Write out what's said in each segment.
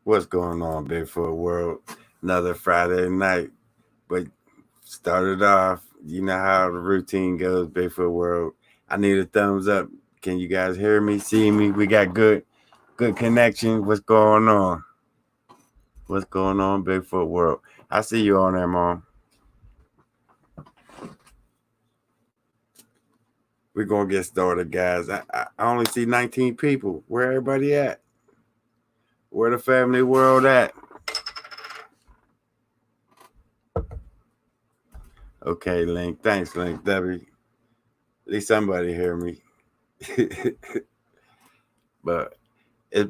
What's going on, Bigfoot World? Another Friday night, but started off. You know how the routine goes, Bigfoot World. I need a thumbs up. Can you guys hear me, see me? We got good connection. What's going on? What's going on, Bigfoot World? I see you on there, Mom. We're gonna get started, guys. I only see 19 people. Where everybody at? Where the family world at? Okay, Link. Thanks, Link. Debbie. At least somebody hear me. But it's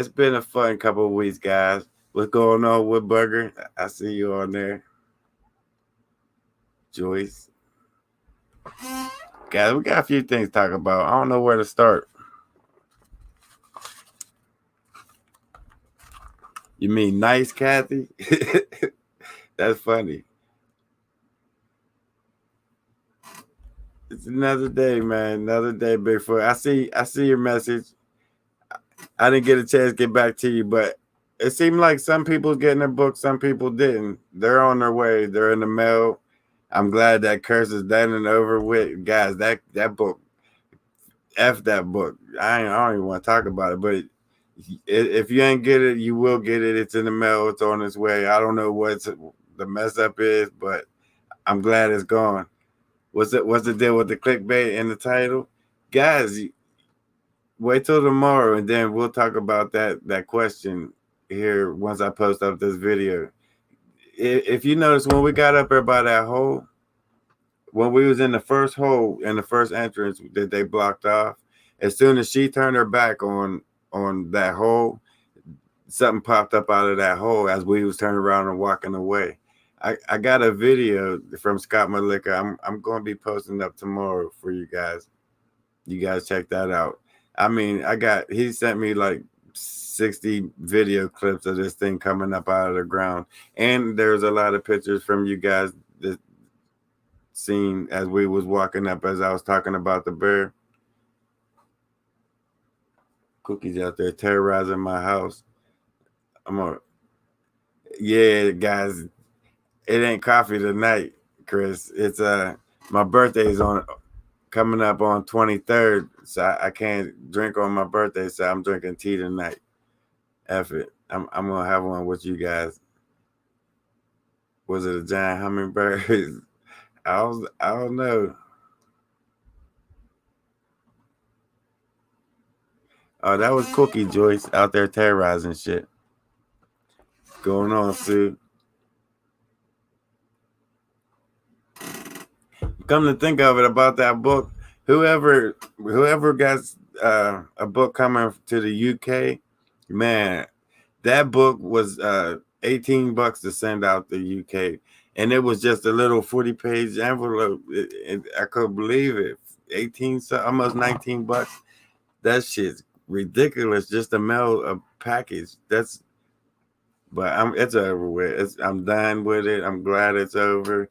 been a fun couple of weeks, guys. What's going on with Burger? I see you on there, Joyce. Guys, we got a few things to talk about. I don't know where to start. You mean nice, Kathy? That's funny. It's another day, man. Another day, Bigfoot. I see your message. I didn't get a chance to get back to you, but it seemed like some people getting their book, some people didn't. They're on their way. They're in the mail. I'm glad that curse is done and over with, guys. That book, f that book. I don't even want to talk about it, but if you ain't get it, you will get it. It's in the mail. It's on its way. I don't know what the mess up is, but I'm glad it's gone. What's the deal with the clickbait in the title, guys? Wait till tomorrow, and then we'll talk about that question here once I post up this video. If you notice, when we got up there by that hole, when we was in the first hole in the first entrance that they blocked off, as soon as she turned her back on that hole, something popped up out of that hole as we was turning around and walking away. I got a video from Scott Malika. I'm going to be posting up tomorrow for you guys. You guys check that out. I mean, he sent me like 60 video clips of this thing coming up out of the ground, and there's a lot of pictures from you guys that seen as we was walking up as I was talking about the bear. Cookies out there terrorizing my house. Yeah, guys, it ain't coffee tonight, Chris. It's my birthday is on coming up on 23rd, so I can't drink on my birthday, so I'm drinking tea tonight. F it. I'm gonna have one with you guys. Was it a giant hummingbird? I don't know. Oh, that was Cookie Joyce out there terrorizing shit. Going on, Sue. Come to think of it, about that book, whoever got a book coming to the UK, man, that book was $18 to send out the UK, and it was just a little 40-page envelope. I couldn't believe it. 18, so almost $19. That shit's ridiculous just to mail a package. But it's over with. I'm done with it. I'm glad it's over.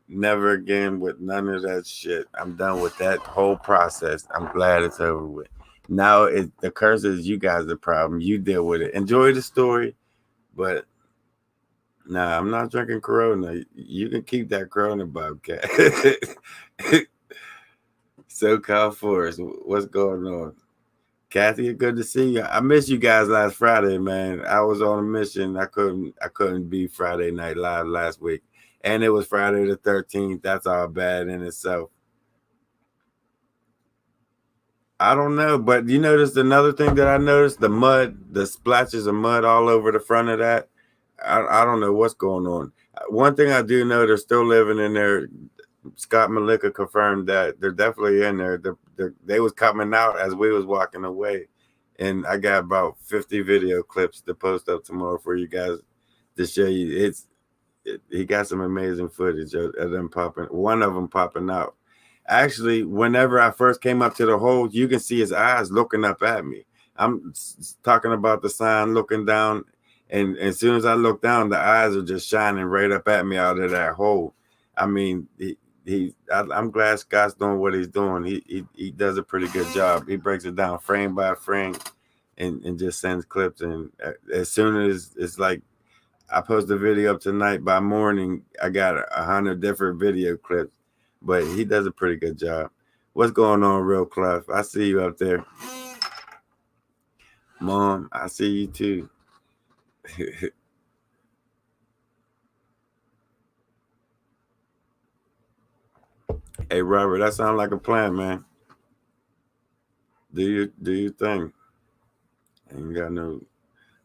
Never again with none of that shit. I'm done with that whole process. I'm glad it's over with. Now the curse is you guys the problem. You deal with it. Enjoy the story, but nah, I'm not drinking Corona. You can keep that Corona, Bobcat. SoCal Forest, what's going on? Kathy, good to see you. I missed you guys last Friday, man. I was on a mission. I couldn't be Friday night live last week. And it was Friday the 13th. That's all bad in itself. I don't know, but you noticed another thing that I noticed? The mud, the splashes of mud all over the front of that. I don't know what's going on. One thing I do know, they're still living in there. Scott Malika confirmed that they're definitely in there. They was coming out as we was walking away, and I got about 50 video clips to post up tomorrow for you guys to show you. He got some amazing footage of them popping. One of them popping out. Actually, whenever I first came up to the hole, you can see his eyes looking up at me. I'm talking about the sign, looking down, and as soon as I look down, the eyes are just shining right up at me out of that hole. I mean, I'm glad Scott's doing what he's doing. He does a pretty good job. He breaks it down frame by frame, and just sends clips. And as soon as it's like I post a video up tonight, by morning I got 100 different video clips. But he does a pretty good job. What's going on, Real Clef? I see you up there. Mom, I see you too. Hey, Robert, that sounds like a plan, man. Do your thing. Ain't got no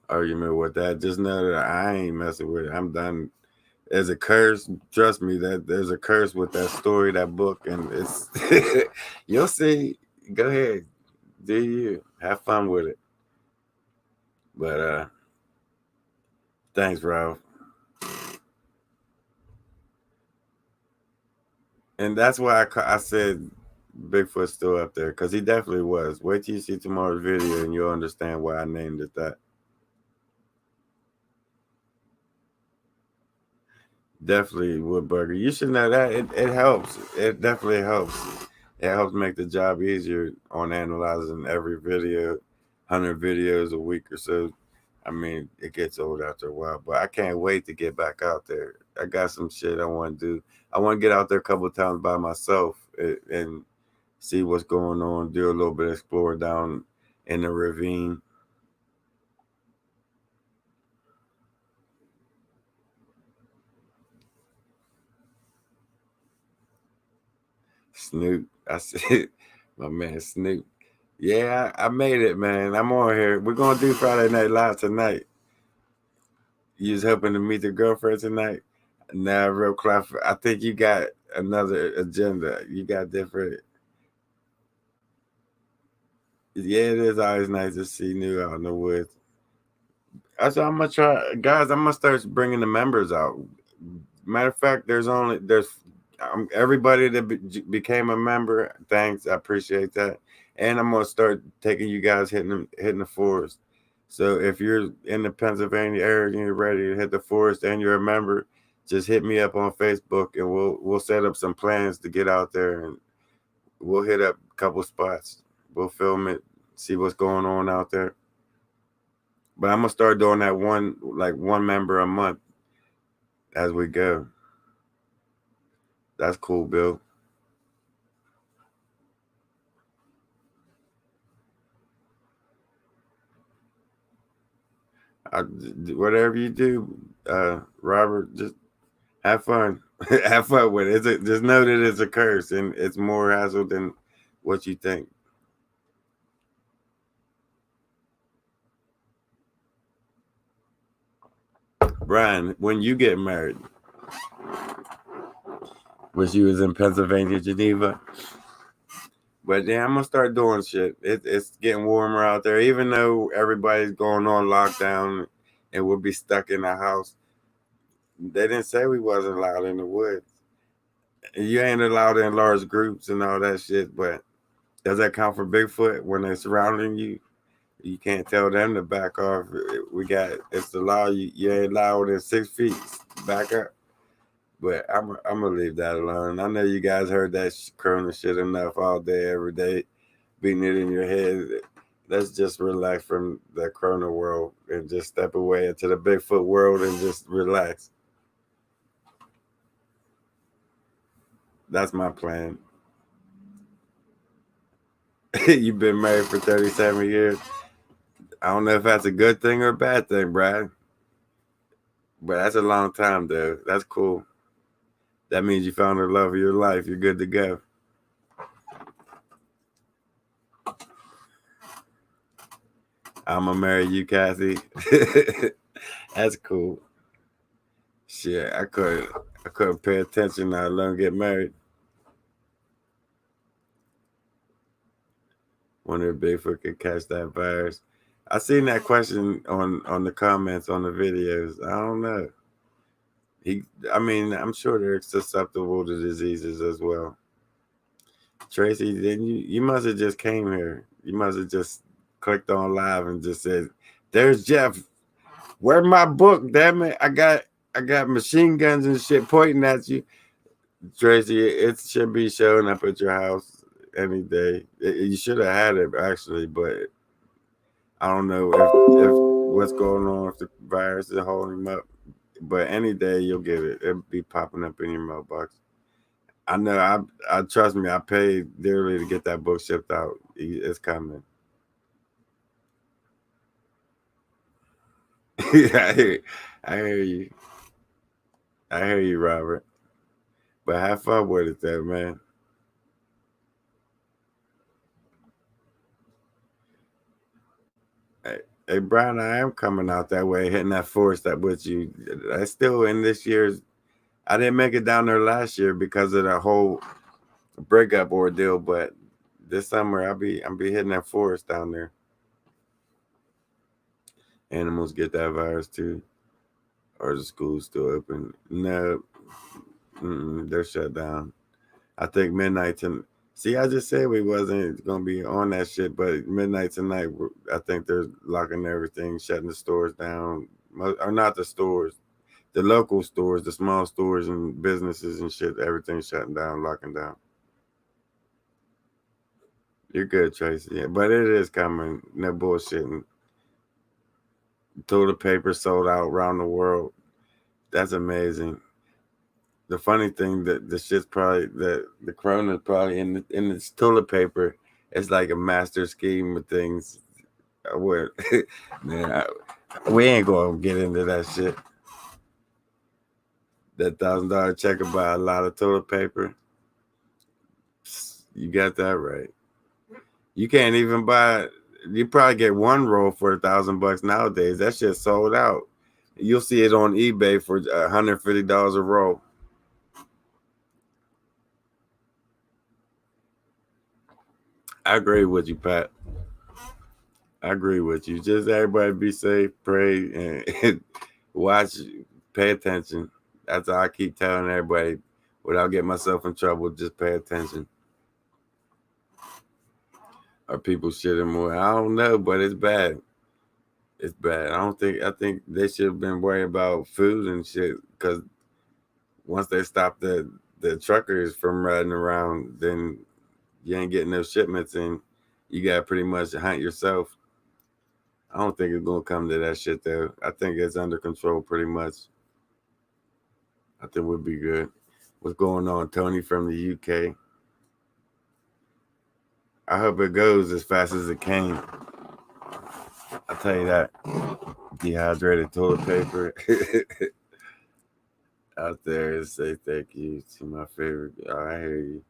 argument with that. Just know that I ain't messing with it. I'm done. There's a curse. Trust me, that there's a curse with that story, that book, and it's you'll see. Go ahead, do you have fun with it? But thanks, Ralph. And that's why I said Bigfoot's still up there, because he definitely was. Wait till you see tomorrow's video and you'll understand why I named it that. Definitely Woodburger. You should know that. It helps. It definitely helps. It helps make the job easier on analyzing every video, 100 videos a week or so. I mean, it gets old after a while, but I can't wait to get back out there. I got some shit I want to do. I want to get out there a couple of times by myself and see what's going on, do a little bit of explore down in the ravine. Snoop, I said, my man Snoop. Yeah, I made it, man. I'm on here. We're gonna do Friday Night Live tonight. You was hoping to meet the girlfriend tonight. Nah, Real Clef, I think you got another agenda. You got different. Yeah, it is always nice to see new out in the woods. That's what I'm gonna try, guys. I'm gonna start bringing the members out. Matter of fact, there's everybody that became a member. Thanks, I appreciate that. And I'm gonna start taking you guys hitting the forest. So if you're in the Pennsylvania area and you're ready to hit the forest and you're a member, just hit me up on Facebook and we'll set up some plans to get out there and we'll hit up a couple spots. We'll film it, see what's going on out there. But I'm gonna start doing that one member a month as we go. That's cool, Bill. Whatever you do, Robert, just have fun. Have fun with it. Just know that it's a curse and it's more hassle than what you think. Brian, when you get married, wish you was in Pennsylvania, Geneva. But then I'm gonna start doing shit. It's getting warmer out there, even though everybody's going on lockdown and we'll be stuck in the house. They didn't say we wasn't allowed in the woods. You ain't allowed in large groups and all that shit, but does that count for Bigfoot when they're surrounding you? You can't tell them to back off. It's the law. You ain't allowed in 6 feet. Back up. But I'm gonna leave that alone. I know you guys heard that Corona shit enough all day, every day, beating it in your head. Let's just relax from the Corona world and just step away into the Bigfoot world and just relax. That's my plan. You've been married for 37 years. I don't know if that's a good thing or a bad thing, Brad. But that's a long time, though. That's cool. That means you found the love of your life. You're good to go. I'm gonna marry you, Kathy. That's cool. Shit, I couldn't pay attention. I learned to get married. Wonder if Bigfoot could catch that virus. I seen that question on the comments on the videos. I don't know. I mean, I'm sure they're susceptible to diseases as well. Tracy, then you must have just came here. You must have just clicked on live and just said, "There's Jeff. Where's my book? Damn it! I got machine guns and shit pointing at you." Tracy, it should be showing up at your house any day. You should have had it actually, but I don't know if what's going on if the virus is holding him up, but any day you'll get it. It'll be popping up in your mailbox. I know. I trust me. I paid dearly to get that book shipped out. It's coming. I hear, I hear you. I hear you, Robert. But have fun with it, there, man. Hey, hey, Brian, I am coming out that way, hitting that forest that with you. I still in this year's. I didn't make it down there last year because of the whole breakup ordeal, but this summer I'll be hitting that forest down there. Animals get that virus too, or the school's still open? No, they're shut down. I think midnight tonight. See, I just said we wasn't gonna be on that shit, but midnight tonight, I think they're locking everything, shutting the stores down, or not the stores, the local stores, the small stores and businesses and shit. Everything's shutting down, locking down. You're good, Tracy. Yeah, but it is coming. No bullshitting. Toilet paper sold out around the world. That's amazing. The funny thing that the shit's probably the corona's probably in this toilet paper. It's like a master scheme of things. Where man, we ain't gonna get into that shit. That $1,000 check will buy a lot of toilet paper. You got that right. You can't even buy. You probably get one roll for $1,000 nowadays. That shit sold out. You'll see it on eBay for $150 a roll. I agree with you, Pat. I agree with you. Just everybody be safe, pray, and watch, pay attention. That's all I keep telling everybody without getting myself in trouble. Just pay attention. Are people shitting more? I don't know, but it's bad. It's bad. I don't think. I think they should have been worried about food and shit because once they stop the truckers from riding around, then you ain't getting those shipments in. You got to pretty much hunt yourself. I don't think it's gonna come to that shit though. I think it's under control pretty much. I think we'll be good. What's going on, Tony from the UK? I hope it goes as fast as it came. I'll tell you that. Dehydrated toilet paper out there and say thank you to my favorite. Oh, I hear you.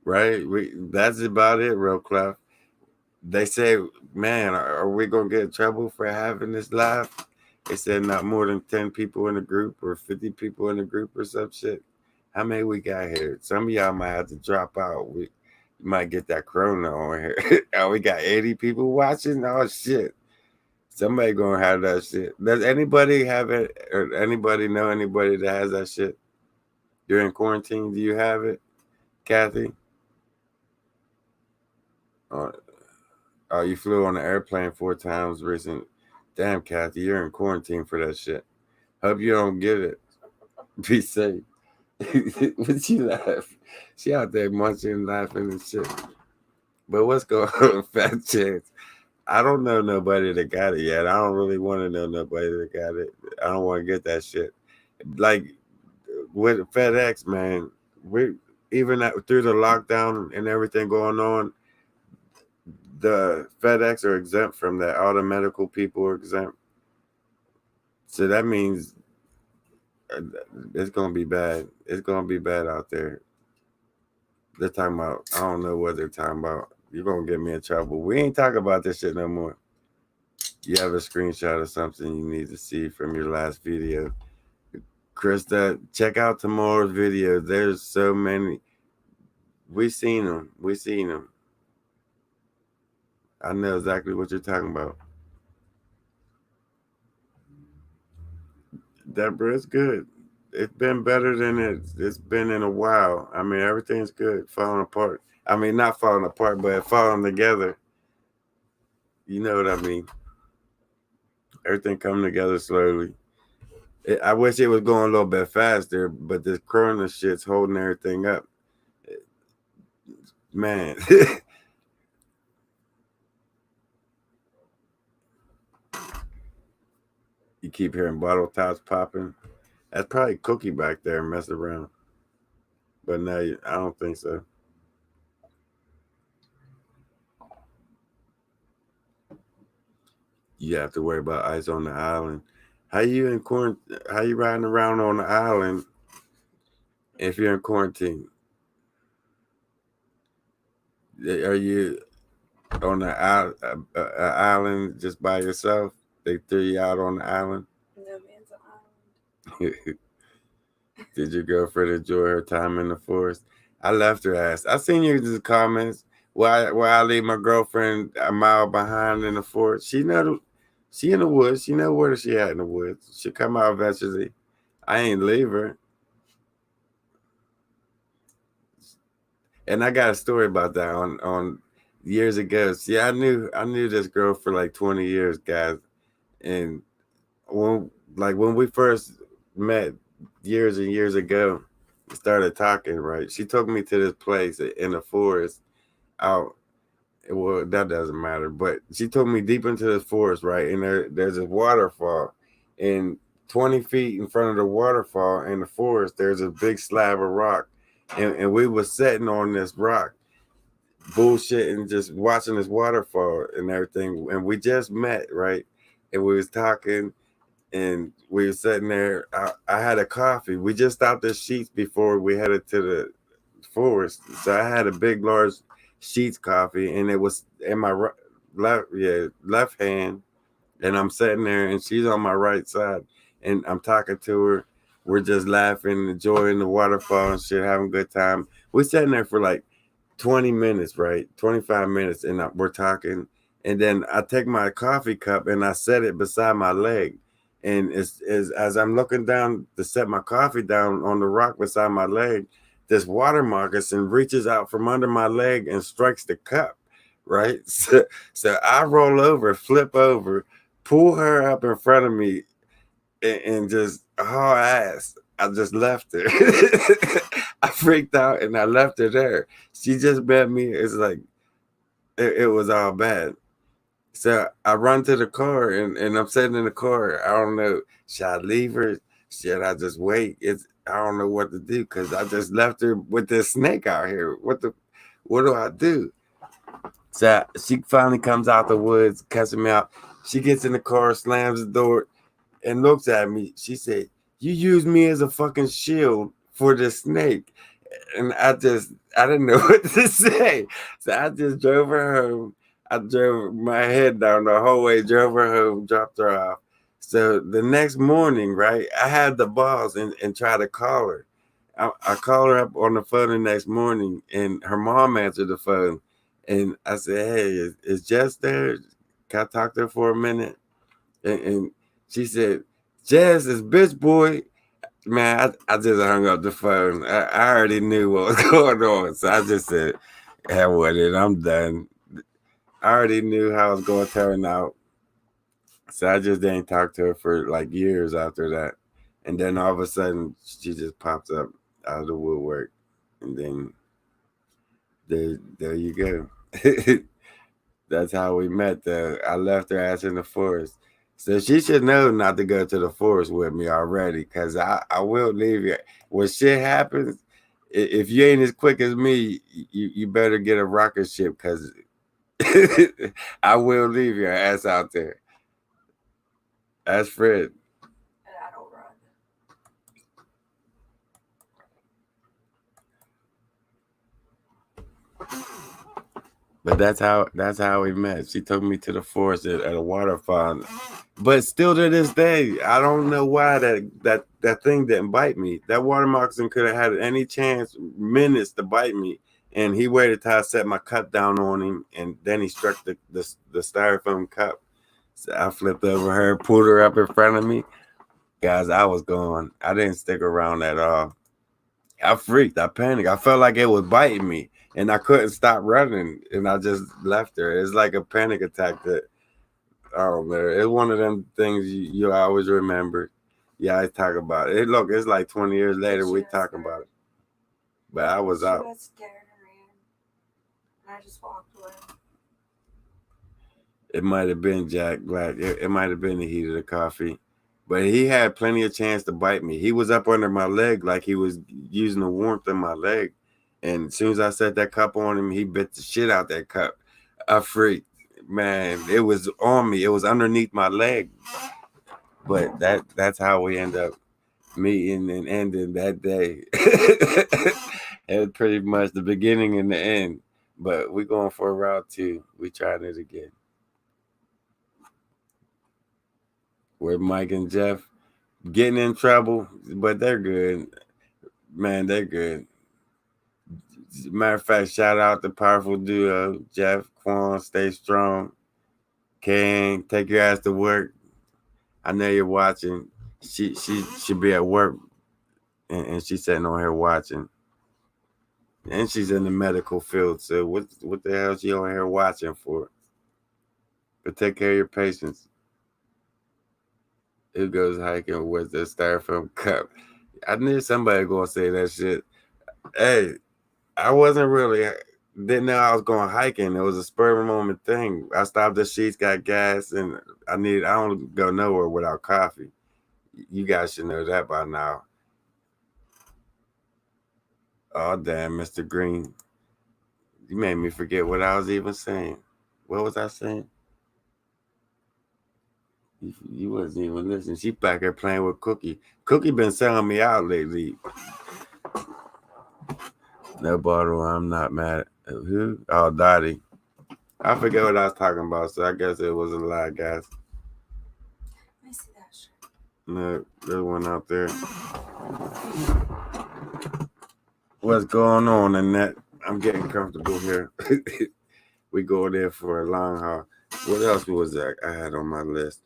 Right? That's about it, real Clef. They say, man, are we gonna get in trouble for having this live? They said not more than 10 people in the group or 50 people in the group or some shit. How many we got here? Some of y'all might have to drop out. We might get that corona on here. Oh, we got 80 people watching. Oh shit. Somebody gonna have that shit. Does anybody have it or anybody know anybody that has that shit? You're in quarantine. Do you have it, Kathy? Oh, oh, you flew on an airplane 4 times recent. Damn, Kathy, you're in quarantine for that shit. Hope you don't get it. Be safe. What you laugh? She out there munching and laughing and shit. But what's going on, Fat Chance? I don't know nobody that got it yet. I don't really want to know nobody that got it. I don't want to get that shit. Like with FedEx, man, we even through the lockdown and everything going on, the FedEx are exempt from that. All the medical people are exempt. So that means it's gonna be bad. It's gonna be bad out there. They're talking about. I don't know what they're talking about. You're gonna get me in trouble. We ain't talking about this shit no more. You have a screenshot of something you need to see from your last video. Krista, check out tomorrow's video. There's so many. We seen them. We seen them. I know exactly what you're talking about. Deborah, it's good. It's been better than it's been in a while. I mean, everything's good. Falling apart. I mean, not falling apart, but falling together. You know what I mean? Everything coming together slowly. I wish it was going a little bit faster, but this corona shit's holding everything up. Man, You keep hearing bottle tops popping. That's probably Cookie back there messing around. But no, I don't think so. You have to worry about ice on the island. How you in quarantine? How you riding around on the island if you're in quarantine? Are you on the island just by yourself? They threw you out on the island. No man's an island. Did your girlfriend enjoy her time in the forest? I left her ass. I seen you in the comments. Why I leave my girlfriend a mile behind in the forest? She in the woods. She know where she at in the woods. She come out eventually. I ain't leave her. And I got a story about that on years ago. See, I knew this girl for like 20 years, guys. And when we first met years and years ago, started talking, right? She took me to this place in the forest out. Well, that doesn't matter, but she took me deep into the forest, right? And there's a waterfall, and 20 feet in front of the waterfall in the forest, there's a big slab of rock, and we was sitting on this rock, bullshitting, just watching this waterfall and everything, and we just met, right? And we was talking, and we were sitting there. I had a coffee. We just stopped at Sheets before we headed to the forest, so I had a big, large Sheets coffee, and it was in my left hand, and I'm sitting there, and she's on my right side, and I'm talking to her. We're just laughing, enjoying the waterfall and shit, having a good time. We're sitting there for like 20 minutes, right? 25 minutes, and we're talking. And then I take my coffee cup and I set it beside my leg. And as I'm looking down to set my coffee down on the rock beside my leg, this water moccasin reaches out from under my leg and strikes the cup, right? So I roll over, flip over, pull her up in front of me, and just haul ass. I just left her. I freaked out and I left her there. She just met me. It's like it was all bad. So I run to the car and I'm sitting in the car. I don't know. Should I leave her? Should I just wait? I don't know what to do because I just left her with this snake out here. What do I do? So she finally comes out the woods, cussing me out. She gets in the car, slams the door, and looks at me. She said, "You used me as a fucking shield for the snake." And I didn't know what to say. So I just drove her home. I drove my head down the whole way, drove her home, dropped her off. So the next morning, right, I had the balls and tried to call her. I called her up on the phone the next morning, and her mom answered the phone. And I said, "Hey, is Jess there? Can I talk to her for a minute?" And she said, "Jess is bitch boy." Man, I just hung up the phone. I already knew what was going on. So I just said, hell with it. I'm done. I already knew how it was going to turn out. So I just didn't talk to her for like years after that. And then all of a sudden, she just pops up out of the woodwork. And then there you go. That's how we met. I left her ass in the forest. So she should know not to go to the forest with me already, because I will leave you. When shit happens, if you ain't as quick as me, you better get a rocket ship, because I will leave your ass out there. That's Fred. And I don't run. But that's how we met. She took me to the forest at a waterfall. But still to this day, I don't know why that thing didn't bite me. That water moccasin could have had any chance, minutes to bite me. And he waited till I set my cup down on him, and then he struck the styrofoam cup. So I flipped over her, pulled her up in front of me. Guys, I was gone. I didn't stick around at all. I freaked. I panicked. I felt like it was biting me, and I couldn't stop running, and I just left her. It's like a panic attack that, oh man, it's one of them things you always remember. Yeah, I talk about it. Look, it's like 20 years later we talking about it. But I was out. She got scared and ran. And I just walked away. It might have been Jack Black. It might have been the heat of the coffee. But he had plenty of chance to bite me. He was up under my leg like he was using the warmth in my leg. And as soon as I set that cup on him, he bit the shit out that cup. I freaked. Man, it was on me. It was underneath my leg. But that's how we end up meeting and ending that day. It was pretty much the beginning and the end. But we going for a round 2. We trying it again. With Mike and Jeff getting in trouble, but they're good. Man, they're good. Matter of fact, shout out the powerful duo, Jeff, Quan, stay strong. Kane, take your ass to work. I know you're watching. She should be at work, and she's sitting on here watching. And she's in the medical field, so what the hell is she on here watching for? But take care of your patients. Who goes hiking with the styrofoam cup? I knew somebody gonna say that shit. Hey, I wasn't really didn't know I was going hiking. It was a spur of the moment thing. I stopped at Sheets, got gas, and I don't go nowhere without coffee. You guys should know that by now. Oh damn, Mr. Green. You made me forget what I was even saying. What was I saying? You wasn't even listening. She back here playing with Cookie. Cookie been selling me out lately. No bottle, I'm not mad. Who? Oh, Dottie. I forget what I was talking about, so I guess it was a lie, guys. I see that shit. No, there's one out there. What's going on, Annette? I'm getting comfortable here. We go there for a long haul. What else was that I had on my list?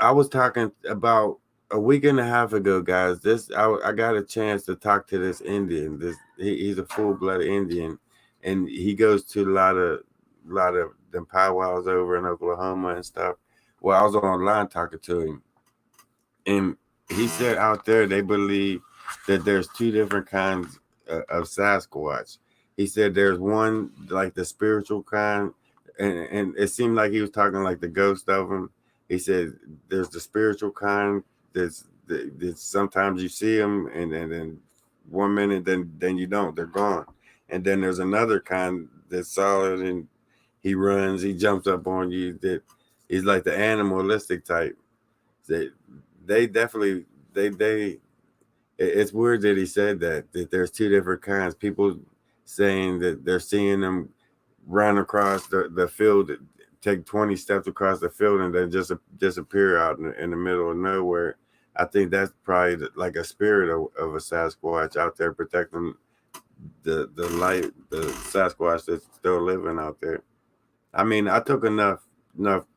I was talking about a week and a half ago, guys. I got a chance to talk to this Indian. He's a full-blooded Indian, and he goes to a lot of them powwows over in Oklahoma and stuff. Well, I was online talking to him, and he said out there they believe that there's 2 different kinds of Sasquatch. He said there's one like the spiritual kind, and it seemed like he was talking like the ghost of them. He said there's the spiritual kind that's sometimes you see them and then 1 minute then you don't, they're gone. And then there's another kind that's solid and he runs, he jumps up on you, that he's like the animalistic type. They definitely it's weird that he said that there's 2 different kinds. People saying that they're seeing them run across the field, take 20 steps across the field and then just disappear out in the middle of nowhere. I think that's probably like a spirit of a Sasquatch out there protecting the light, the Sasquatch that's still living out there. I mean, I took enough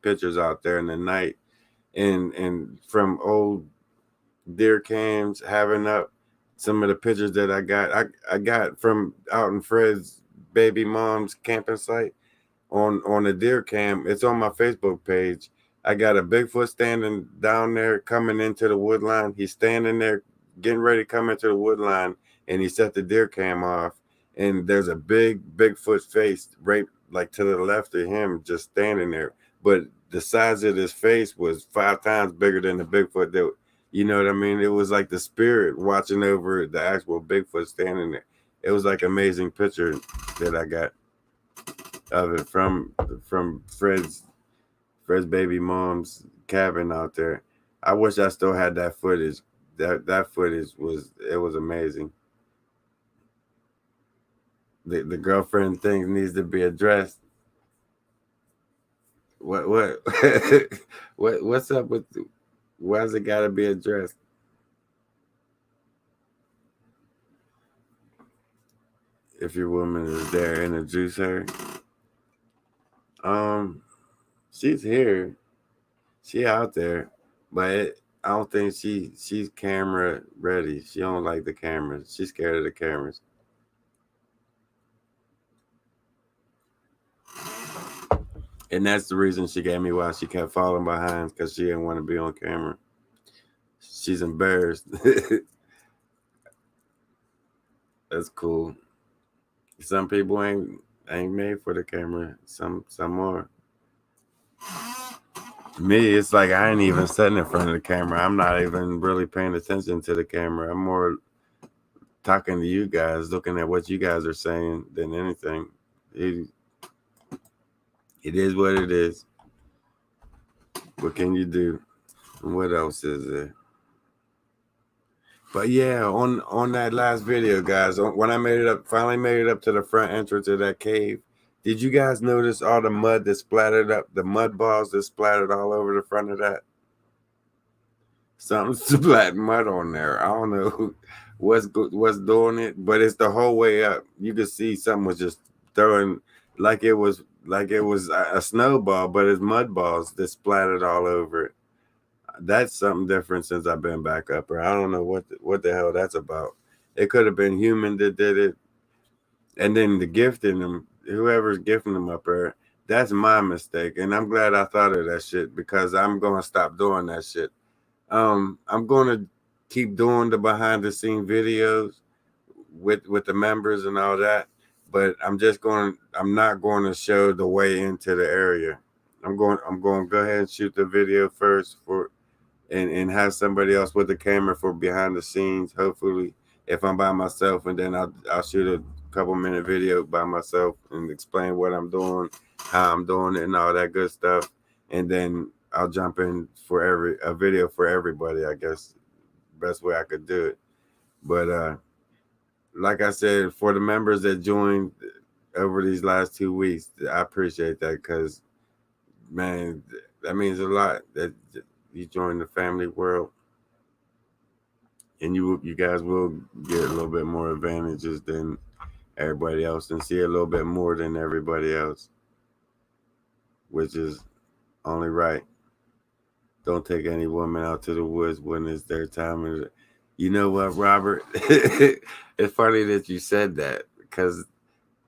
pictures out there in the night and from old deer cams, having up some of the pictures that I got from out in Fred's baby mom's camping site on the deer cam. It's on my Facebook page. I got a Bigfoot standing down there coming into the wood line. He's standing there getting ready to come into the wood line, and he set the deer cam off. And there's a big Bigfoot face right like to the left of him just standing there. But the size of his face was 5 times bigger than the Bigfoot that, you know what I mean? It was like the spirit watching over the actual Bigfoot standing there. It was like an amazing picture that I got of it from Fred's baby mom's cabin out there. I wish I still had that footage. That footage was amazing. The girlfriend thing needs to be addressed. What what's up with why's it gotta be addressed? If your woman is there, introduce her. She's here. She out there, but I don't think she's camera ready. She don't like the cameras. She's scared of the cameras. And that's the reason she gave me why she kept falling behind, because she didn't want to be on camera. She's embarrassed. That's cool. Some people ain't made for the camera. Some are. Me, it's like I ain't even sitting in front of the camera. I'm not even really paying attention to the camera. I'm more talking to you guys, looking at what you guys are saying than anything. It, it is what it is. What can you do? What else is there? But yeah, on that last video, guys, when I made it up, finally made it up to the front entrance of that cave. Did you guys notice all the mud that splattered up, the mud balls that splattered all over the front of that? Something splattered mud on there. I don't know what's doing it, but it's the whole way up. You could see something was just throwing like it was a snowball, but it's mud balls that splattered all over it. That's something different since I've been back up there. I don't know what the hell that's about. It could have been human that did it, and then the gifting them, whoever's gifting them up there, that's my mistake. And I'm glad I thought of that shit because I'm gonna stop doing that shit. I'm gonna keep doing the behind the scene videos with the members and all that, but I'm not going to show the way into the area. I'm going to go ahead and shoot the video first and have somebody else with the camera for behind the scenes. Hopefully, if I'm by myself, and then I'll shoot a couple-minute video by myself and explain what I'm doing, how I'm doing it, and all that good stuff. And then I'll jump in for a video for everybody. I guess best way I could do it. But like I said, for the members that joined over these last 2 weeks, I appreciate that because, man, that means a lot that you join the family world, and you guys will get a little bit more advantages than everybody else and see a little bit more than everybody else, which is only right. Don't take any woman out to the woods when it's their time. And you know what, Robert? It's funny that you said that because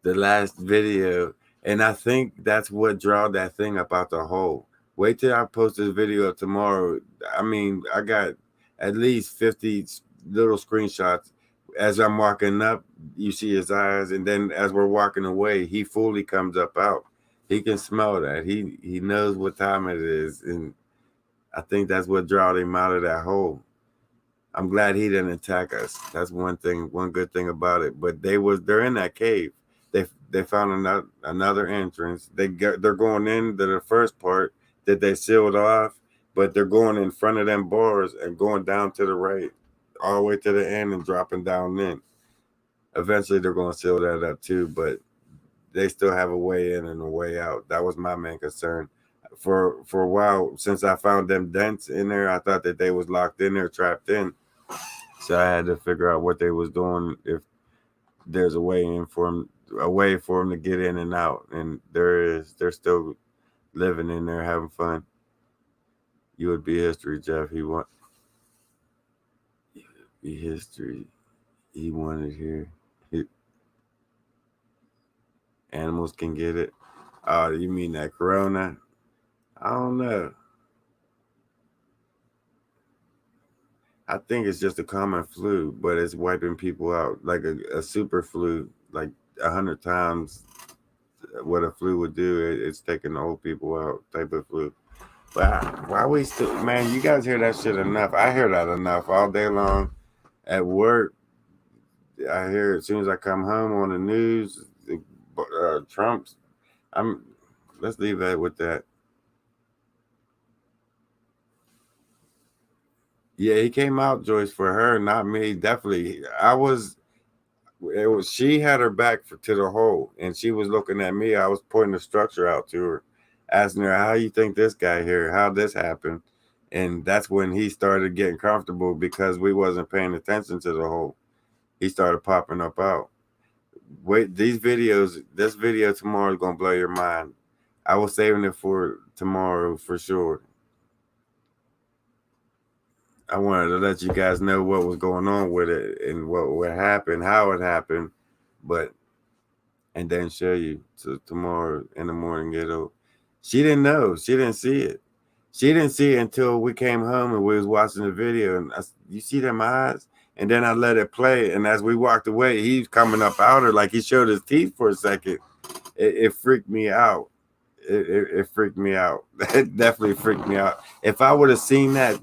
the last video, and I think that's what drawed that thing up out the hole. Wait till I post this video up tomorrow. I mean, I got at least 50 little screenshots. As I'm walking up, you see his eyes, and then as we're walking away, he fully comes up out. He can smell that. He knows what time it is, and I think that's what drawed him out of that hole. I'm glad he didn't attack us. That's one good thing about it. But they're in that cave. They found another entrance. They're going into the first part that they sealed off, but they're going in front of them bars and going down to the right, all the way to the end and dropping down in. Eventually, they're going to seal that up too, but they still have a way in and a way out. That was my main concern. For a while, since I found them dents in there, I thought that they was locked in there, trapped in. So I had to figure out what they was doing, if there's a way for them to get in and out, and there is. They're still living in there, having fun. You would be history, Jeff. He be history. He wanted here. Animals can get it. Oh, you mean that corona? I don't know. I think it's just a common flu, but it's wiping people out like a super flu, like 100 times what a flu would do. It's taking the old people out type of flu. But why we still, man, you guys hear that shit enough. I hear that enough all day long at work. I hear it as soon as I come home on the news. Trump's. Let's leave that with that. Yeah, he came out, Joyce, for her, not me. Definitely, she had her back to the hole, and she was looking at me. I was pointing the structure out to her, asking her, "How you think this guy here? How this happened?" And that's when he started getting comfortable because we wasn't paying attention to the hole. He started popping up out. Wait, this video tomorrow is gonna blow your mind. I was saving it for tomorrow for sure. I wanted to let you guys know what was going on with it and what happened, how it happened, and then show you tomorrow in the morning. She didn't know. She didn't see it. She didn't see it until we came home and we was watching the video. And you see them eyes? And then I let it play. And as we walked away, he's coming up out her like he showed his teeth for a second. It freaked me out. it freaked me out. It definitely freaked me out. If I would have seen that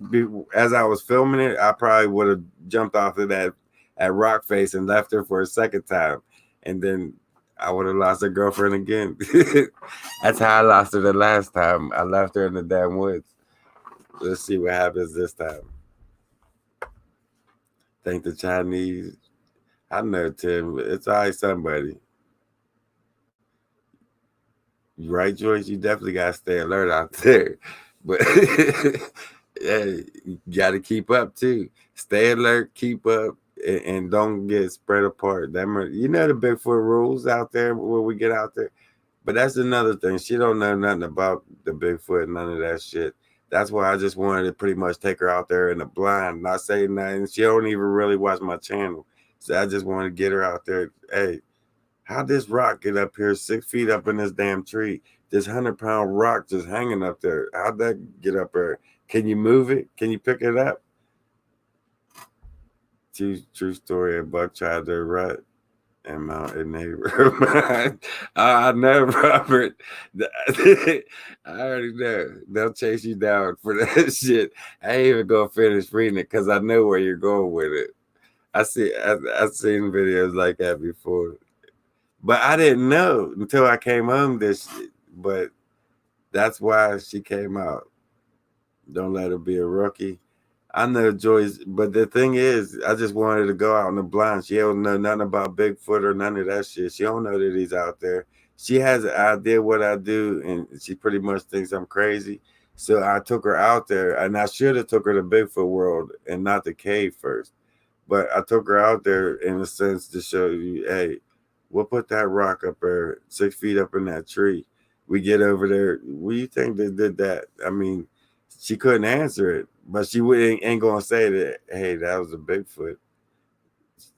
as I was filming it, I probably would have jumped off of that at rock face and left her for a second time, and then I would have lost her girlfriend again. That's how I lost her the last time. I left her in the damn woods. Let's see what happens this time. Think the Chinese. I know, Tim. It's always somebody. Right, Joyce? You definitely got to stay alert out there. But yeah, you got to keep up, too. Stay alert, keep up, and don't get spread apart. You know the Bigfoot rules out there when we get out there. But that's another thing. She don't know nothing about the Bigfoot, none of that shit. That's why I just wanted to pretty much take her out there in the blind, not say nothing. She don't even really watch my channel. So I just wanted to get her out there. Hey, how'd this rock get up here 6 feet up in this damn tree? This 100-pound rock just hanging up there. How'd that get up there? Can you move it? Can you pick it up? True story. A buck tried to rut and mountain neighbor. I know, Robert. I already know. They'll chase you down for that shit. I ain't even gonna finish reading it because I know where you're going with it. I've seen videos like that before. But I didn't know until I came home this shit. But that's why she came out. Don't let her be a rookie. I know Joyce, but the thing is, I just wanted to go out in the blind. She don't know nothing about Bigfoot or none of that shit. She don't know that he's out there. She has an idea what I do, and she pretty much thinks I'm crazy. So I took her out there, and I should have took her to Bigfoot World and not the cave first. But I took her out there in a sense to show you, hey, we'll put that rock up there 6 feet up in that tree. We get over there. What do you think they did that? I mean, she couldn't answer it, but she ain't gonna say that. Hey, that was a Bigfoot.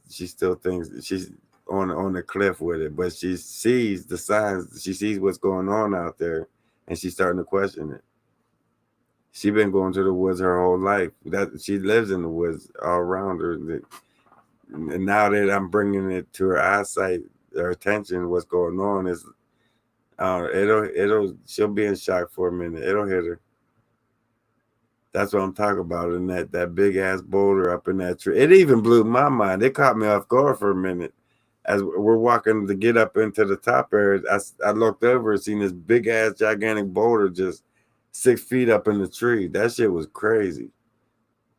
She still thinks she's on the cliff with it, but she sees the signs. She sees what's going on out there, and she's starting to question it. She been going to the woods her whole life. That she lives in the woods all around her, and now that I'm bringing it to her eyesight, her attention, what's going on is, she'll be in shock for a minute. It'll hit her. That's what I'm talking about. And that big ass boulder up in that tree. It even blew my mind. It caught me off guard for a minute. As we're walking to get up into the top area, I looked over and seen this big ass gigantic boulder just 6 feet up in the tree. That shit was crazy.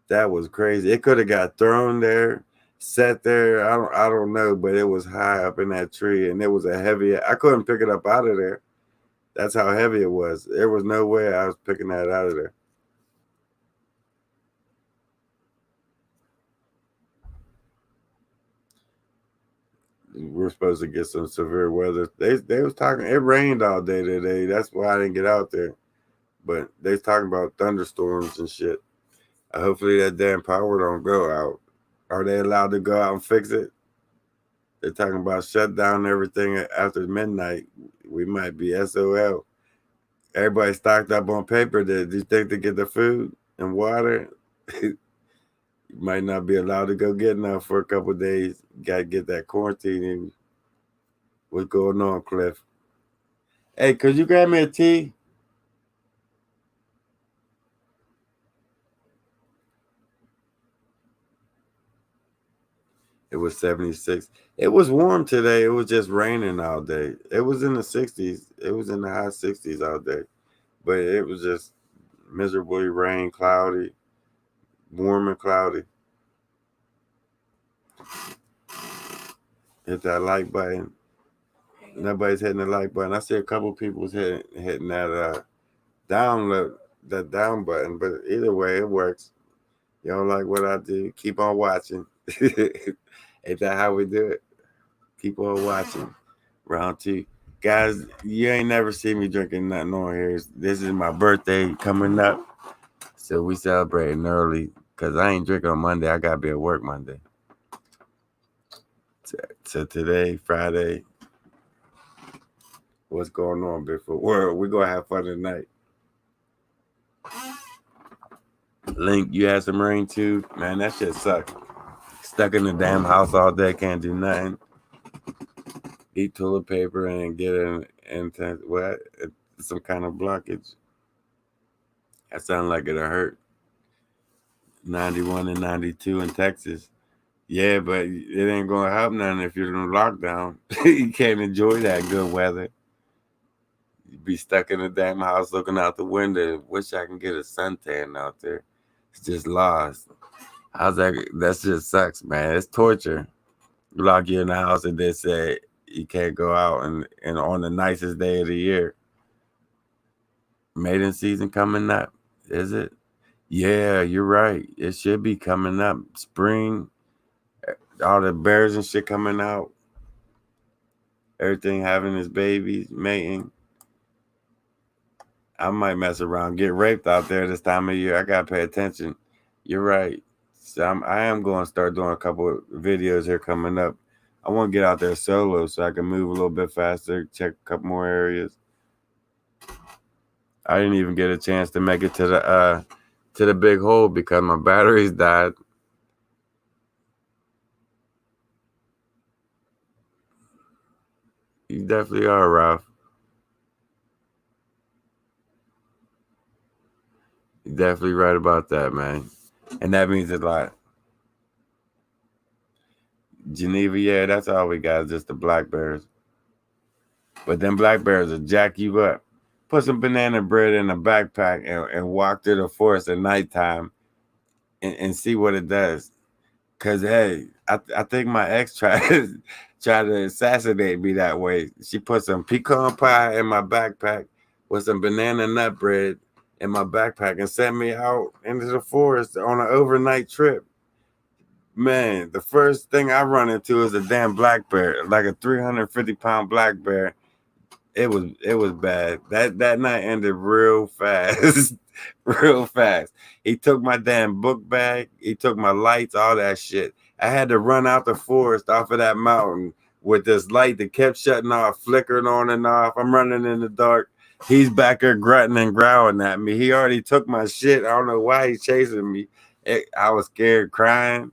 That was crazy. It could have got thrown there, sat there. I don't know, but it was high up in that tree, and it was a heavy. I couldn't pick it up out of there. That's how heavy it was. There was no way I was picking that out of there. We're supposed to get some severe weather. They was talking. It rained all day today. That's why I didn't get out there. But they was talking about thunderstorms and shit. Hopefully that damn power don't go out. Are they allowed to go out and fix it? They're talking about shut down everything after midnight. We might be SOL. Everybody stocked up on paper. Do you think they get the food and water? You might not be allowed to go get enough for a couple of days. Got to get that quarantine in. What's going on, Cliff? Hey, could you grab me a tea? It was 76. It was warm today. It was just raining all day. It was in the 60s. It was in the high 60s all day. But it was just miserably rain, cloudy, warm and cloudy. Hit that like button. Nobody's hitting the like button. I see a couple people hitting that down button, but either way, it works. You don't like what I do? Keep on watching. Ain't that how we do it? Keep on watching. Round 2. Guys, you ain't never seen me drinking nothing on here. This is my birthday coming up. So we celebrating early because I ain't drinking on Monday. I got to be at work Monday. So today, Friday, what's going on, Bigfoot World? We're going to have fun tonight. Link, you had some rain too? Man, that shit sucked. Stuck in the damn house all day, can't do nothing. Eat toilet paper and get in what? some kind of blockage. That sounds like it'll hurt. 91 and 92 in Texas. Yeah, but it ain't gonna help nothing if you're in lockdown. You can't enjoy that good weather. You be stuck in the damn house looking out the window. Wish I can get a suntan out there. It's just lost. How's that? That shit sucks, man. It's torture. Lock you in the house and they say you can't go out and on the nicest day of the year. Maiden season coming up, is it? Yeah, you're right. It should be coming up. Spring, all the bears and shit coming out. Everything having its babies, mating. I might mess around, get raped out there this time of year. I gotta pay attention. You're right. So I am going to start doing a couple of videos here coming up. I want to get out there solo so I can move a little bit faster, check a couple more areas. I didn't even get a chance to make it to the big hole because my batteries died. You definitely are, Ralph. You're definitely right about that, man. And that means a lot. Geneva, yeah, that's all we got, just the black bears. But them black bears will jack you up. Put some banana bread in a backpack and walk through the forest at nighttime and see what it does. Cause hey, I think my ex tried to assassinate me that way. She put some pecan pie in my backpack with some banana nut bread in my backpack and sent me out into the forest on an overnight trip. Man, the first thing I run into is a damn black bear, like a 350-pound black bear. It was bad. That night ended real fast. Real fast. He took my damn book bag, he took my lights, all that shit. I had to run out the forest off of that mountain with this light that kept shutting off, flickering on and off. I'm running in the dark. He's back there grunting and growling at me. He already took my shit. I don't know why he's chasing me. I was scared, crying.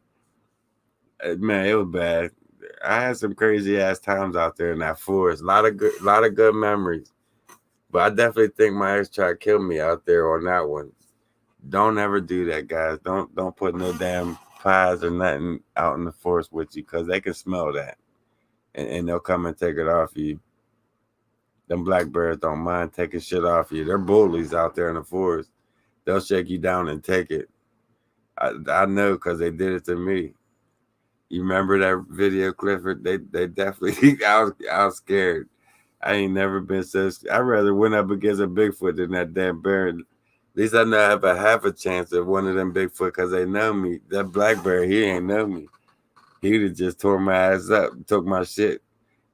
Man, it was bad. I had some crazy ass times out there in that forest. A lot of good memories. But I definitely think my ex tried to kill me out there on that one. Don't ever do that, guys. Don't put no damn pies or nothing out in the forest with you because they can smell that. And they'll come and take it off you. Them black bears don't mind taking shit off you. They're bullies out there in the forest. They'll shake you down and take it. I know because they did it to me. You remember that video, Clifford? They definitely. I was scared. I ain't never been so. I'd rather went up against a Bigfoot than that damn bear. At least I know I have a half a chance of one of them Bigfoot because they know me. That black bear, he ain't know me. He'd have just tore my ass up, took my shit.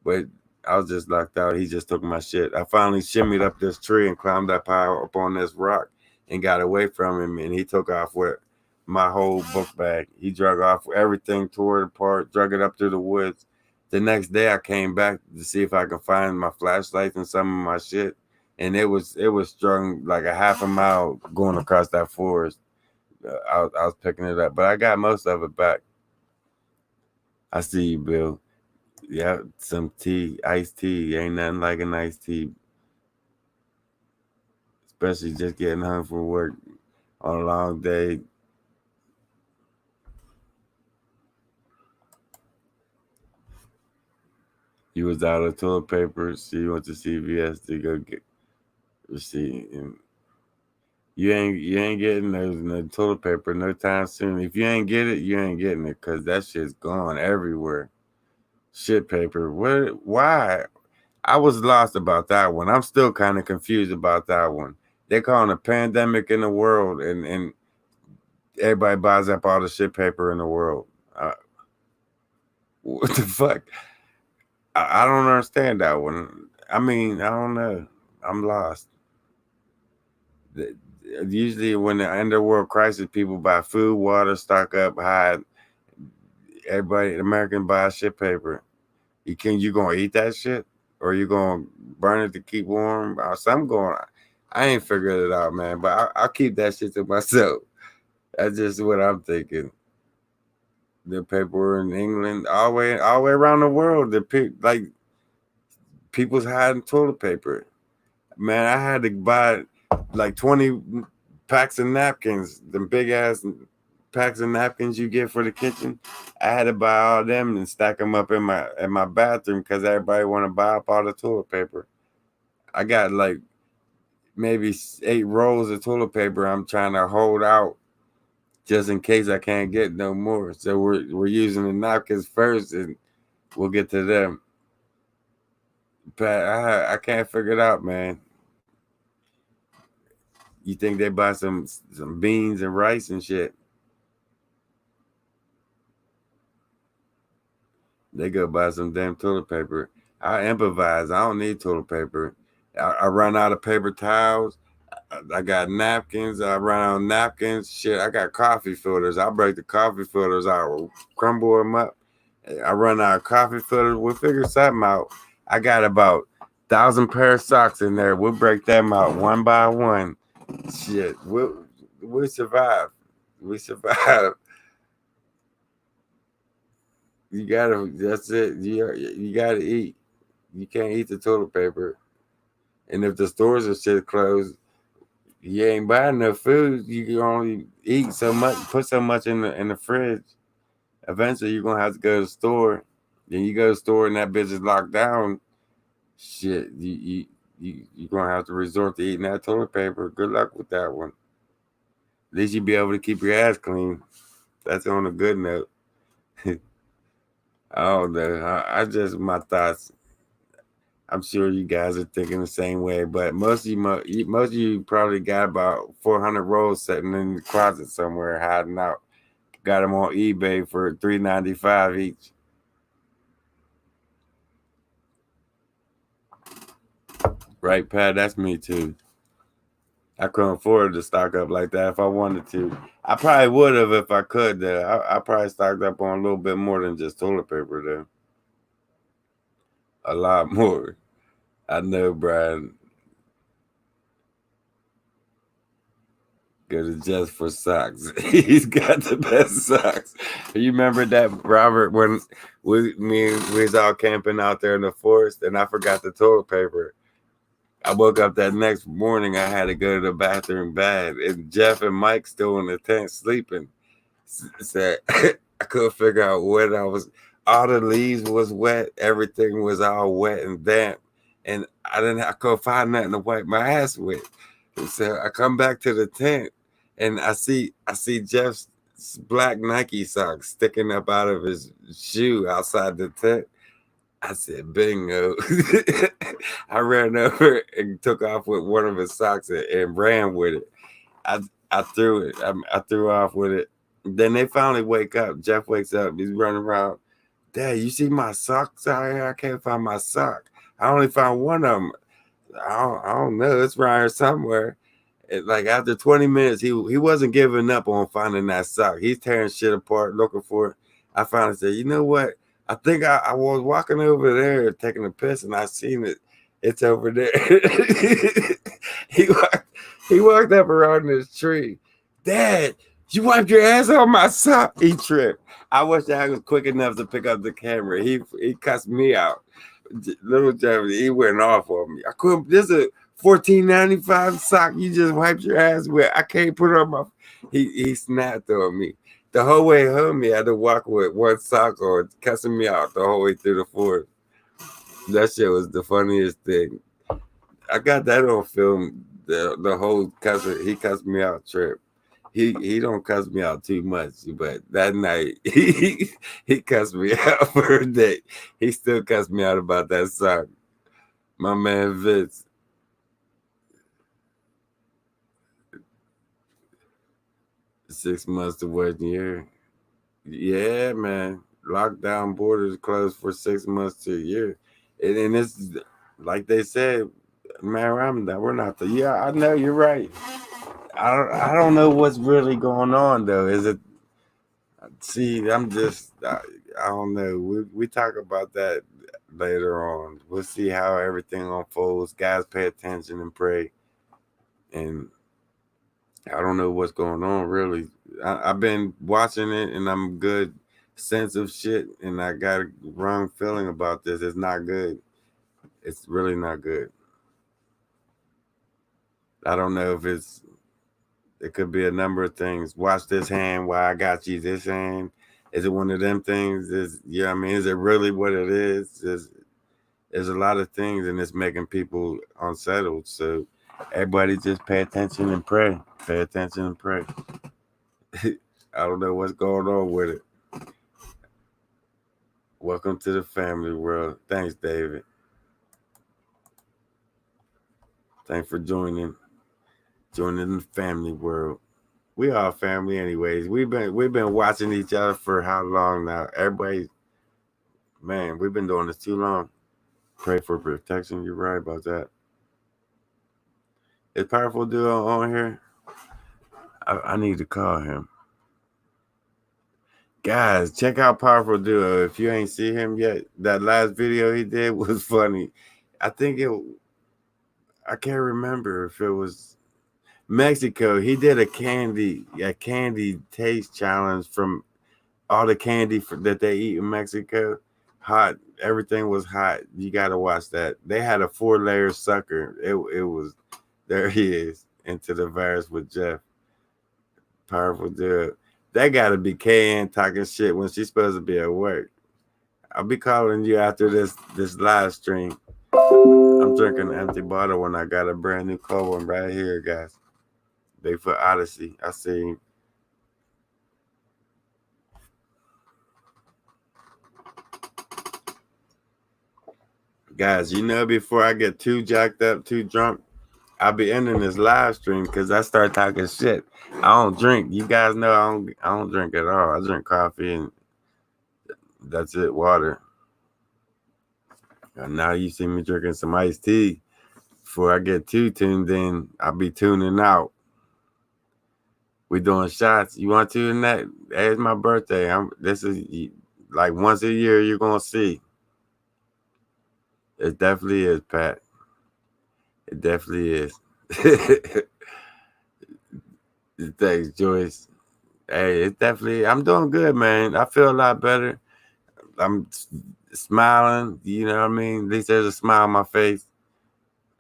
But I was just locked out. He just took my shit. I finally shimmied up this tree and climbed up high up on this rock and got away from him. And he took off with my whole book bag. He drug off everything, tore it apart, drug it up through the woods. The next day I came back to see if I could find my flashlights and some of my shit. And it was strung like a half a mile going across that forest. I was picking it up, but I got most of it back. I see you, Bill. Yeah, some tea, iced tea. Ain't nothing like an iced tea. Especially just getting home from work on a long day. You was out of toilet paper, so you went to CVS to go get receipt. And you ain't getting no toilet paper no time soon. If you ain't get it, you ain't getting it because that shit's gone everywhere. Shit paper. What? Why? I was lost about that one. I'm still kind of confused about that one. They're calling a pandemic in the world, and everybody buys up all the shit paper in the world. What the fuck? I don't understand that one. I mean, I don't know. I'm lost. Usually, when the underworld crisis, people buy food, water, stock up, hide. Everybody, American buys shit paper. You gonna eat that shit, or you gonna burn it to keep warm? Or something going on. I ain't figured it out, man. But I'll keep that shit to myself. That's just what I'm thinking. The paper in England, all the way around the world, like people's hiding toilet paper. Man, I had to buy like 20 packs of napkins, them big ass packs of napkins you get for the kitchen. I had to buy all them and stack them up in my bathroom because everybody want to buy up all the toilet paper. I got like maybe 8 rolls of toilet paper I'm trying to hold out just in case I can't get no more. So we're using the napkins first and we'll get to them. But I can't figure it out, man. You think they buy some beans and rice and shit? They go buy some damn toilet paper. I improvise. I don't need toilet paper. I run out of paper towels. I got napkins. I run out of napkins. Shit, I got coffee filters. I break the coffee filters out, crumble them up. I run out of coffee filters. We'll figure something out. I got about 1,000 pair of socks in there. We'll break them out one by one. Shit, we survive. We survive. You gotta. That's it. You gotta eat. You can't eat the toilet paper. And if the stores are shit closed, you ain't buying no food. You can only eat so much. Put so much in the fridge. Eventually, you're gonna have to go to the store. Then you go to the store and that bitch is locked down. Shit, you're gonna have to resort to eating that toilet paper. Good luck with that one. At least you be able to keep your ass clean. That's on a good note. I don't know. I just my thoughts. I'm sure you guys are thinking the same way, but most of you probably got about 400 rolls sitting in the closet somewhere hiding out. Got them on eBay for $3.95 each. Right, Pat? That's me too. I couldn't afford to stock up like that if I wanted to. I probably would have if I could. Though I probably stocked up on a little bit more than just toilet paper. Though a lot more. I know, Brian. Go to Just for Socks. He's got the best socks. You remember that, Robert, when we was all camping out there in the forest and I forgot the toilet paper. I woke up that next morning, I had to go to the bathroom bad. And Jeff and Mike still in the tent sleeping. Said I couldn't figure out what I was. All the leaves was wet. Everything was all wet and damp. And I couldn't find nothing to wipe my ass with. And so I come back to the tent and I see Jeff's black Nike socks sticking up out of his shoe outside the tent. I said, bingo. I ran over and took off with one of his socks and ran with it. I threw it. I threw off with it. Then they finally wake up. Jeff wakes up. He's running around. Dad, you see my socks out here? I can't find my sock. I only found one of them. I don't know. It's around here somewhere. Like after 20 minutes, he wasn't giving up on finding that sock. He's tearing shit apart, looking for it. I finally said, you know what? I think I was walking over there taking a piss and I seen it. It's over there. he walked up around this tree. Dad, you wiped your ass on my sock. He tripped. I wish I was quick enough to pick up the camera. He cussed me out. Little Jeff, he went off on me. I couldn't. This is a $14.95 sock you just wiped your ass with. I can't put it on my. He snapped on me. The whole way home, he had to walk with one sock on, cussing me out the whole way through the forest. That shit was the funniest thing. I got that on film. The whole cussing, he cussed me out trip. He don't cuss me out too much, but that night he cussed me out for a day. He still cussed me out about that sock. My man Vince. $6 months to 1 year. Yeah, man. Lockdown, borders closed for 6 months to a year. And it's like they said, man, we're not the. Yeah, I know you're right. I don't know what's really going on though. Is it? See, I don't know. We talk about that later on. We'll see how everything unfolds. Guys, pay attention and pray. And I don't know what's going on really. I've been watching it and I'm good sense of shit and I got a wrong feeling about this. It's not good. It's really not good. I don't know if it could be a number of things. Watch this hand while I got you this hand. Is it one of them things? I mean, is it really what it is? There's a lot of things and it's making people unsettled. So everybody just pay attention and pray. Pay attention and pray. I don't know what's going on with it. Welcome to the family world. Thanks, David. Thanks for joining the family world. We are family anyways. We've been watching each other for how long now? Everybody, man, we've been doing this too long. Pray for protection. You're right about that. Is Powerful Duo on here? I need to call him. Guys, check out Powerful Duo. If you ain't see him yet, that last video he did was funny. I can't remember if it was Mexico. He did a candy taste challenge from all the candy that they eat in Mexico. Hot, everything was hot. You got to watch that. They had a 4-layer sucker. It was, there he is, Into the Virus with Jeff. Powerful Duo. That gotta be KN talking shit when she's supposed to be at work. I'll be calling you after this live stream. I'm drinking an empty bottle when I got a brand new cold one right here, guys. Bigfoot Odyssey. I see. Guys, before I get too jacked up, too drunk, I'll be ending this live stream because I start talking shit. I don't drink. You guys know I don't drink at all. I drink coffee and that's it, water. And now you see me drinking some iced tea. Before I get too tuned in, I'll be tuning out. We doing shots. You want to tonight? It's my birthday. This is like once a year you're gonna see. It definitely is, Pat. It definitely is. Thanks, Joyce. Hey, it's definitely. I'm doing good, man. I feel a lot better. I'm smiling. You know what I mean? At least there's a smile on my face.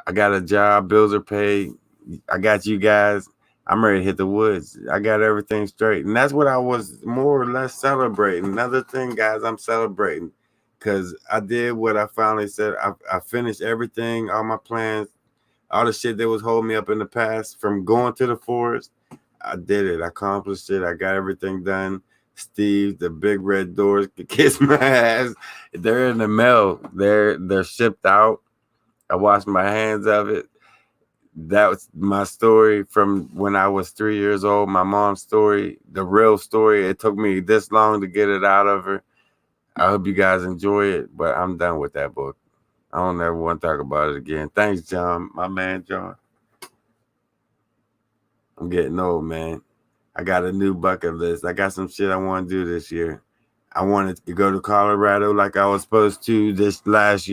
I got a job. Bills are paid. I got you guys. I'm ready to hit the woods. I got everything straight. And that's what I was more or less celebrating. Another thing, guys, I'm celebrating because I did what I finally said. I finished everything, all my plans, all the shit that was holding me up in the past from going to the forest. I did it. I accomplished it. I got everything done. Steve, the big red doors could kiss my ass. They're in the mail. They're shipped out. I washed my hands of it. That was my story from when I was 3 years old. My mom's story, the real story. It took me this long to get it out of her. I hope you guys enjoy it, but I'm done with that book. I don't ever want to talk about it again. Thanks, John. My man, John. I'm getting old, man. I got a new bucket list. I got some shit I want to do this year. I wanted to go to Colorado like I was supposed to this last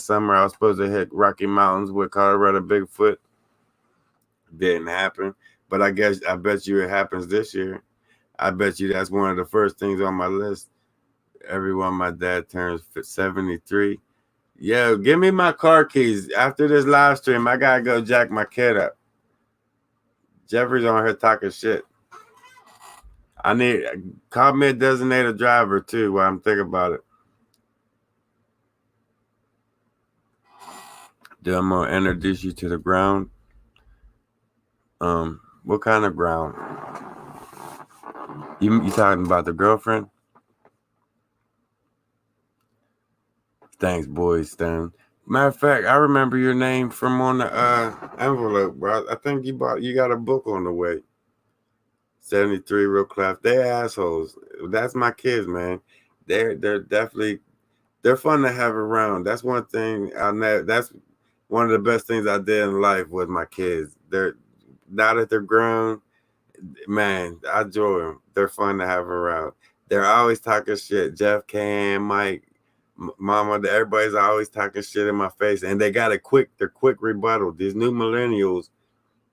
summer. I was supposed to hit Rocky Mountains with Colorado Bigfoot. Didn't happen. But I bet you it happens this year. I bet you that's one of the first things on my list. Everyone, my dad turns 73. Yo, give me my car keys. After this live stream, I got to go jack my kid up. Jeffrey's on here talking shit. Call me a designated driver too while I'm thinking about it. Then I'm gonna introduce you to the ground. What kind of ground? You talking about the girlfriend? Thanks, boys, Stone. Matter of fact, I remember your name from on the envelope, bro. I think you got a book on the way. 73 Real Clef. They're assholes. That's my kids, man. They're definitely fun to have around. That's one thing that's one of the best things I did in life with my kids. They're now that they're grown, man, I enjoy them. They're fun to have around. They're always talking shit. Jeff, Cam, Mike, Mama, everybody's always talking shit in my face. And they got quick rebuttal. These new millennials,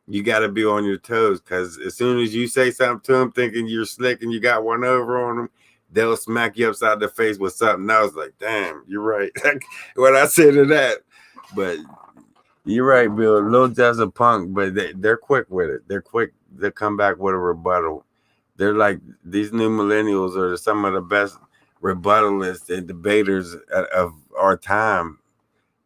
you got to be on your toes because as soon as you say something to them thinking you're slick and you got one over on them, they'll smack you upside the face with something else. Like, damn, you're right. What I say to that. But You're right, Bill. Lil Jazz a punk, but they're quick with it. They're quick to come back with a rebuttal. They're like these new millennials are some of the best rebuttalists and debaters of our time.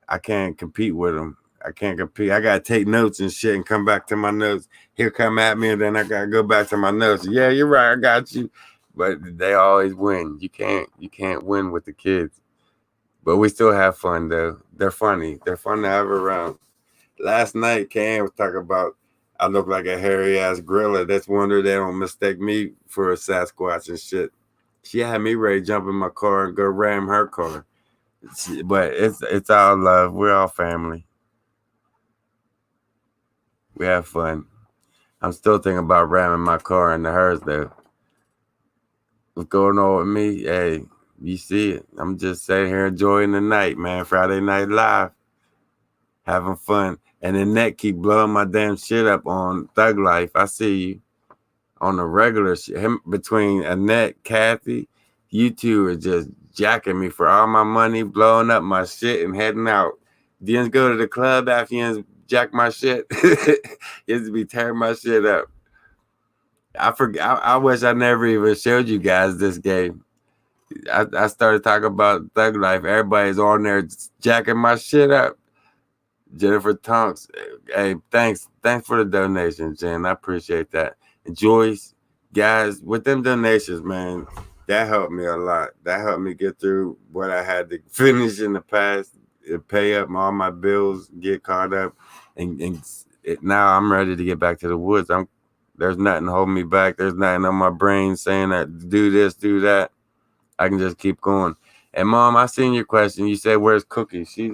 I can't compete with them. I can't compete. I gotta take notes and shit and come back to my notes. He'll come at me and then I gotta go back to my notes. Yeah, you're right. I got you. But they always win. You can't win with the kids. But we still have fun though. They're funny. They're fun to have around. Last night, Cam was talking about I look like a hairy ass gorilla. That's wonder they don't mistake me for a Sasquatch and shit. She had me ready to jump in my car and go ram her car. But it's all love. We're all family. We have fun. I'm still thinking about ramming my car into hers though. What's going on with me? Hey, you see it. I'm just sitting here enjoying the night, man. Friday Night Live. Having fun. And then Annette keep blowing my damn shit up on Thug Life. I see you on the regular shit. Him between Annette, Kathy, you two are just jacking me for all my money, blowing up my shit and heading out. You didn't go to the club after you didn't jack my shit. You used to be tearing my shit up. I forgot. I wish I never even showed you guys this game. I started talking about Thug Life. Everybody's on there jacking my shit up. Jennifer Tonks, hey, thanks for the donation, Jen. I appreciate that. And Joyce, guys, with them donations, man, that helped me a lot. That helped me get through what I had to finish in the past, pay up all my bills, get caught up, and now I'm ready to get back to the woods. There's nothing holding me back. There's nothing on my brain saying that do this, do that. I can just keep going. And Mom, I seen your question. You said, "Where's Cookie?" She's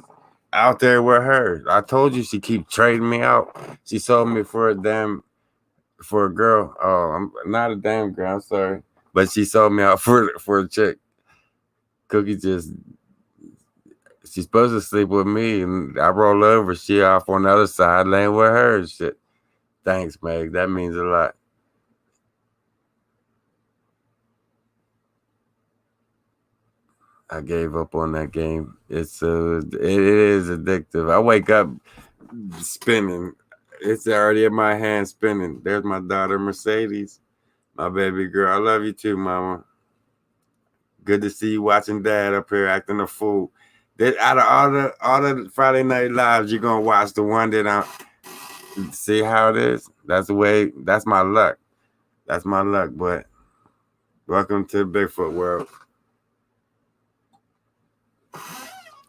out there with her. I told you she keep trading me out. She sold me for a girl. Oh, I'm not a damn girl. I'm sorry, but she sold me out for a chick. Cookie she's supposed to sleep with me, and I roll over. She off on the other side, laying with her and shit. Thanks, Meg. That means a lot. I gave up on that game. It is addictive. I wake up spinning. It's already in my hand spinning. There's my daughter Mercedes, my baby girl. I love you too, Mama. Good to see you watching Dad up here acting a fool. Out of all the Friday Night Lives, you're gonna watch the one that I see how it is. That's the way. That's my luck. That's my luck. But welcome to the Bigfoot world.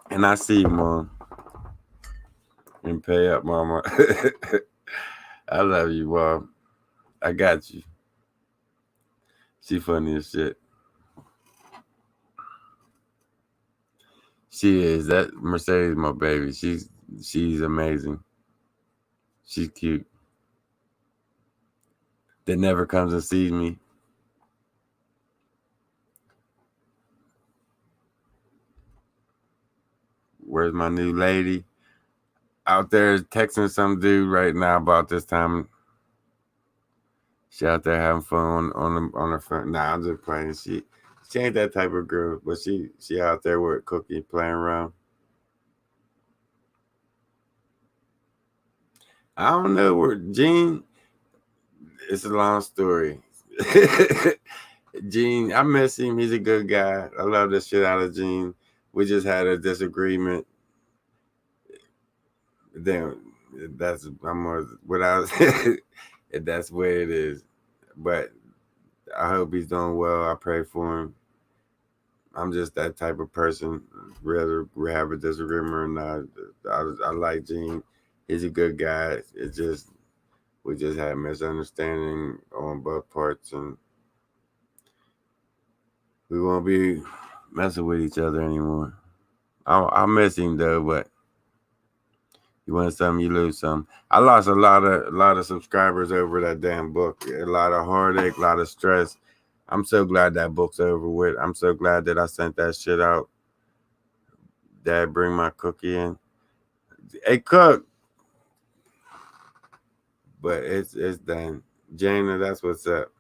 And I see you, Mom. And pay up, Mama. I love you, Mom. I got you. She funny as shit. She is. That Mercedes, my baby. She's amazing. She's cute. That never comes and sees me. Where's my new lady? Out there texting some dude right now about this time. She out there having fun on her phone. Nah, I'm just playing. She ain't that type of girl, but she out there with Cookie playing around. I don't know where Gene. It's a long story. Gene, I miss him. He's a good guy. I love the shit out of Gene. We just had a disagreement. Then that's I'm more without. That's where it is. But I hope he's doing well. I pray for him. I'm just that type of person. Rather have a disagreement or not. I like Gene. He's a good guy. It's just we just had misunderstanding on both parts, and we won't be messing with each other anymore. I miss him though, but you win some, you lose some. I lost a lot of subscribers over that damn book. A lot of heartache, a lot of stress. I'm so glad that book's over with. I'm so glad that I sent that shit out. Dad, bring my Cookie in. Hey, Cook. But it's done. Jana, that's what's up.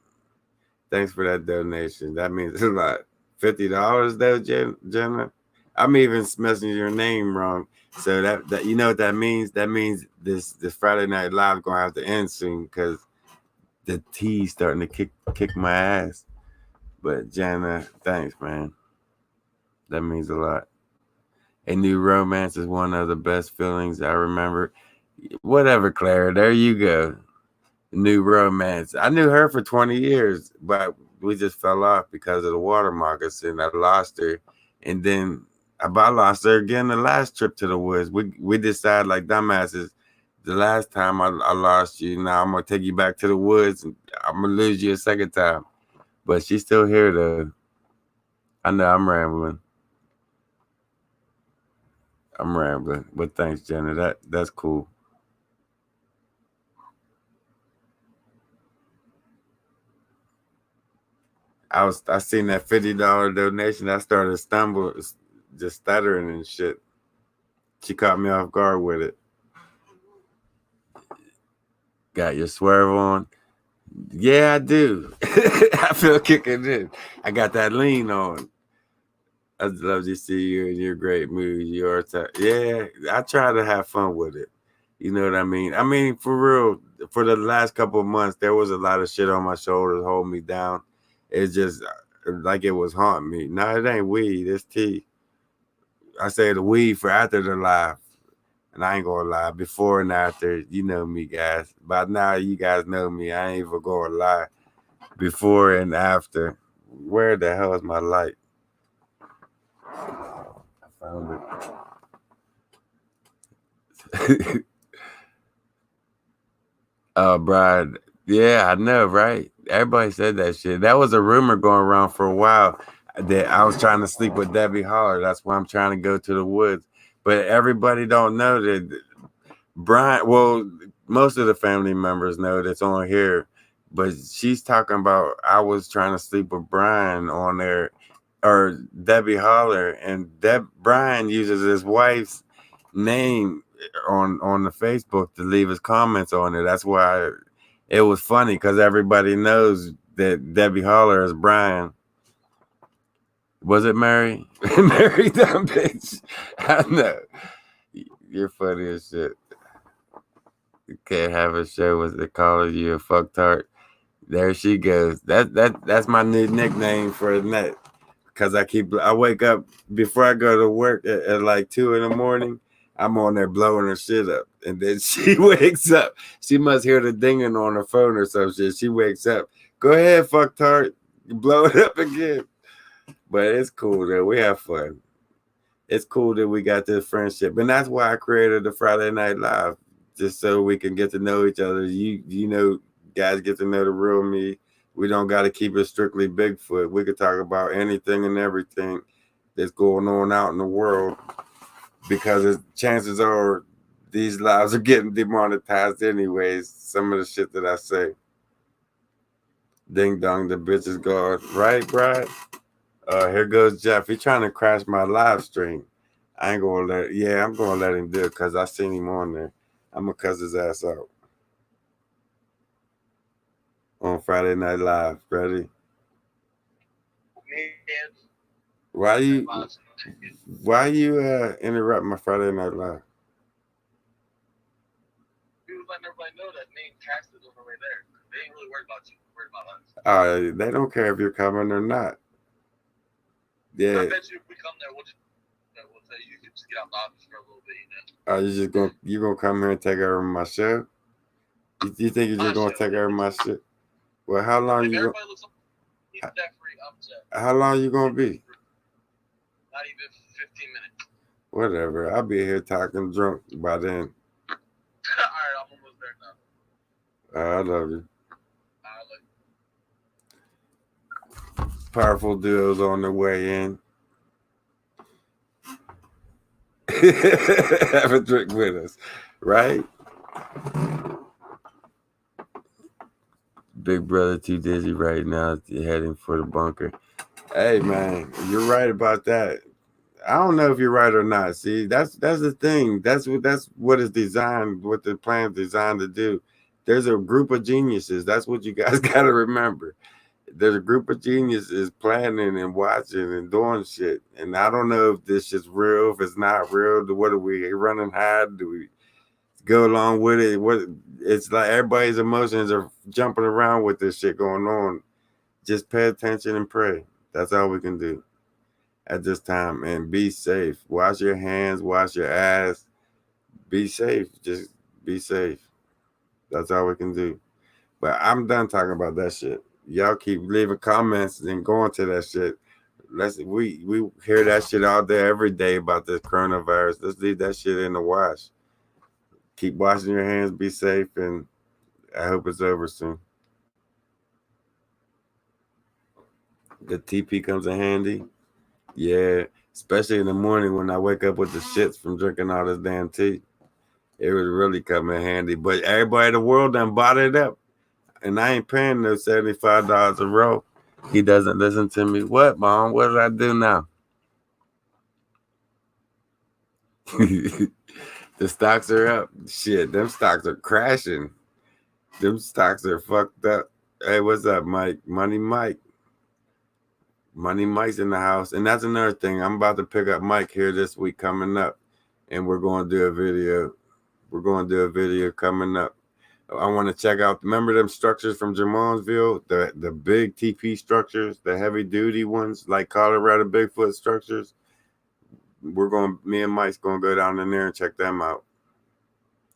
Thanks for that donation. That means a lot. $50 though, Jenna. I'm even messing your name wrong. So that you know what that means? That means this Friday Night Live gonna have to end soon because the T's starting to kick my ass. But Jana, thanks, man. That means a lot. A new romance is one of the best feelings I remember. Whatever, Clara. There you go. New romance. I knew her for 20 years, but we just fell off because of the water moccasin. I lost her, and then I lost her again the last trip to the woods. We decided like dumbasses. The last time I lost you, now I'm gonna take you back to the woods, and I'm gonna lose you a second time. But she's still here though. I know I'm rambling. But thanks, Jenna. That's cool. I seen that $50 donation. I started just stuttering and shit. She caught me off guard with it. Got your swerve on? Yeah, I do. I feel kicking in. I got that lean on. I love to see you in your great mood. Yeah, I try to have fun with it. You know what I mean? I mean, for real, for the last couple of months, there was a lot of shit on my shoulders holding me down. It's just like it was haunting me. No, it ain't weed. It's tea. I say the weed for after the live. And I ain't gonna lie, before and after, you know me, guys. By now, you guys know me. I ain't even gonna lie. Before and after. Where the hell is my light? I found it. Oh, Brad. Yeah, I know, right? Everybody said that shit. That was a rumor going around for a while that I was trying to sleep with Debbie Holler. That's why I'm trying to go to the woods. But everybody don't know that Brian. Well, most of the family members know that's on here, but she's talking about I was trying to sleep with Brian on there, or Debbie Holler, and Brian uses his wife's name on the Facebook to leave his comments on it. That's why it was funny because everybody knows that Debbie Holler is Brian. Was it Mary? Mary, dumb bitch. I know. You're funny as shit. You can't have a show with the calling you a fucktard. There she goes. That's my new nickname for the net. Cause I wake up before I go to work at like 2 a.m. I'm on there blowing her shit up. And then she wakes up. She must hear the dinging on her phone or some shit. She wakes up. Go ahead, fucktard. Blow it up again. But it's cool though. We have fun. It's cool that we got this friendship. And that's why I created the Friday Night Live. Just so we can get to know each other. You know, guys get to know the real me. We don't got to keep it strictly Bigfoot. We could talk about anything and everything that's going on out in the world because chances are these lives are getting demonetized anyways. Some of the shit that I say. Ding dong, the bitch is gone. Right, Brad? Here goes Jeff. He's trying to crash my live stream. I ain't going to I'm going to let him do it because I seen him on there. I'm going to cuss his ass out. On Friday Night Live. Ready? Why you interrupt my Friday Night Live? You was letting everybody know that me and Cass is on the way there. They ain't really worried about you. Worried about us. They don't care if you're coming or not. Yeah. I bet you if we come there, we'll tell you can just get out the office for a little bit, you gonna come here and take over my show? You think you're just gonna take over my shit? Well, how long you how long you gonna be? Not even 15 minutes. Whatever. I'll be here talking drunk by then. Alright, I'm almost there now. I love you. Powerful duos on the way in. Have a drink with us, right? Big brother too dizzy right now, heading for the bunker. Hey man, you're right about that. I don't know if you're right or not. See, that's the thing. That's what is designed, what the plan's designed to do. There's a group of geniuses. That's what you guys got to remember. there's a group of geniuses planning and watching and doing shit. And I don't know if this shit's real, if it's not real. What are we running hide? Do we go along with it? What it's like everybody's emotions are jumping around with this shit going on. Just pay attention and pray. That's all we can do at this time. And be safe. Wash your hands, wash your ass. Be safe. Just be safe. That's all we can do. But I'm done talking about that shit. Y'all keep leaving comments and going to that shit. We hear that shit all day, every day about this coronavirus. Let's leave that shit in the wash. Keep washing your hands, be safe, and I hope it's over soon. The TP comes in handy. Yeah, especially in the morning when I wake up with the shits from drinking all this damn tea. It would really come in handy. But everybody in the world done bought it up. And I ain't paying no $75 a row. He doesn't listen to me. What, Mom? What did I do now? The stocks are up. Shit, them stocks are crashing. Them stocks are fucked up. Hey, what's up, Mike? Money Mike. Money Mike's in the house. And that's another thing. I'm about to pick up Mike here this week coming up. And we're going to do a video. We're going to do a video coming up. I want to check out, remember them structures from Jamonsville? The big TP structures, the heavy duty ones, like Colorado Bigfoot structures. Me and Mike's going to go down in there and check them out.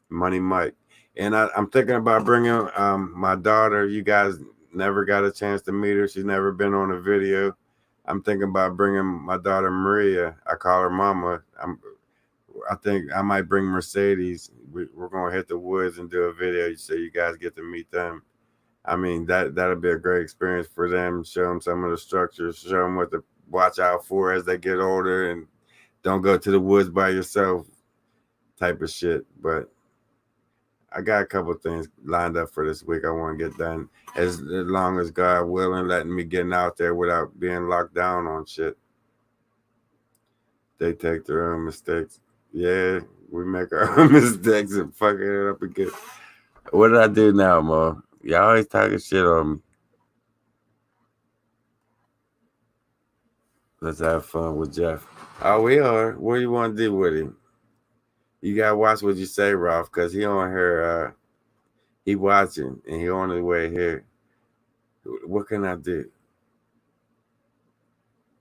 Money Mike. And I'm thinking about bringing my daughter. You guys never got a chance to meet her. She's never been on a video. I'm thinking about bringing my daughter Maria. I call her Mama. I think I might bring Mercedes. We're going to hit the woods and do a video so you guys get to meet them. I mean, that'll be a great experience for them. Show them some of the structures, show them what to watch out for as they get older, and don't go to the woods by yourself type of shit. But I got a couple things lined up for this week I want to get done, as long as God willing, letting me getting out there without being locked down on shit. They take their own mistakes. Yeah, we make our own mistakes and fucking it up again. What did I do now, Mo? Y'all always talking shit on me. Let's have fun with Jeff. Oh, we are. What do you want to do with him? You gotta watch what you say, Ralph, because he on here. He watching and he on his way here. What can I do?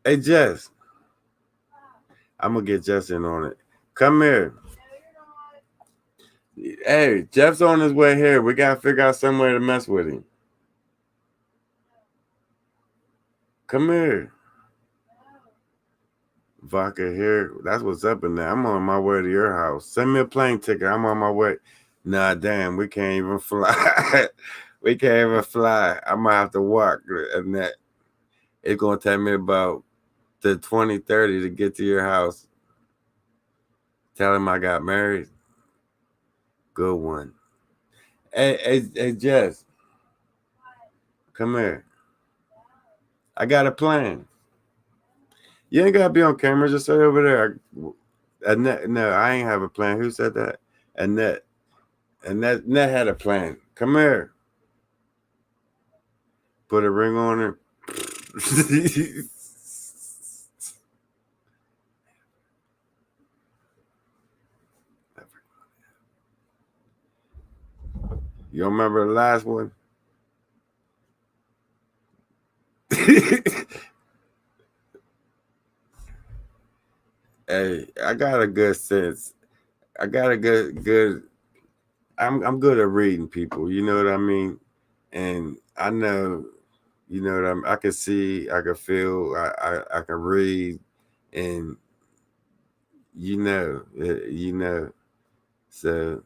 Hey, Jess. I'm gonna get Jess in on it. Come here. Hey, Jeff's on his way here. We gotta figure out some way to mess with him. Come here. Vodka here. That's what's up in there. I'm on my way to your house. Send me a plane ticket. I'm on my way. Nah, damn, we can't even fly. We can't even fly. I might have to walk. And that it's gonna take me about the 2030 to get to your house. Tell him I got married. Good one. Hey, Jess. Come here. I got a plan. You ain't gotta be on camera. Just sit over there. Annette, no, I ain't have a plan. Who said that? Annette. Annette had a plan. Come here. Put a ring on her. You don't remember the last one? Hey, I got a good sense. I got a good. I'm good at reading people. You know what I mean? And I know, you know what I mean. I can see, I can feel, I can read, and you know. So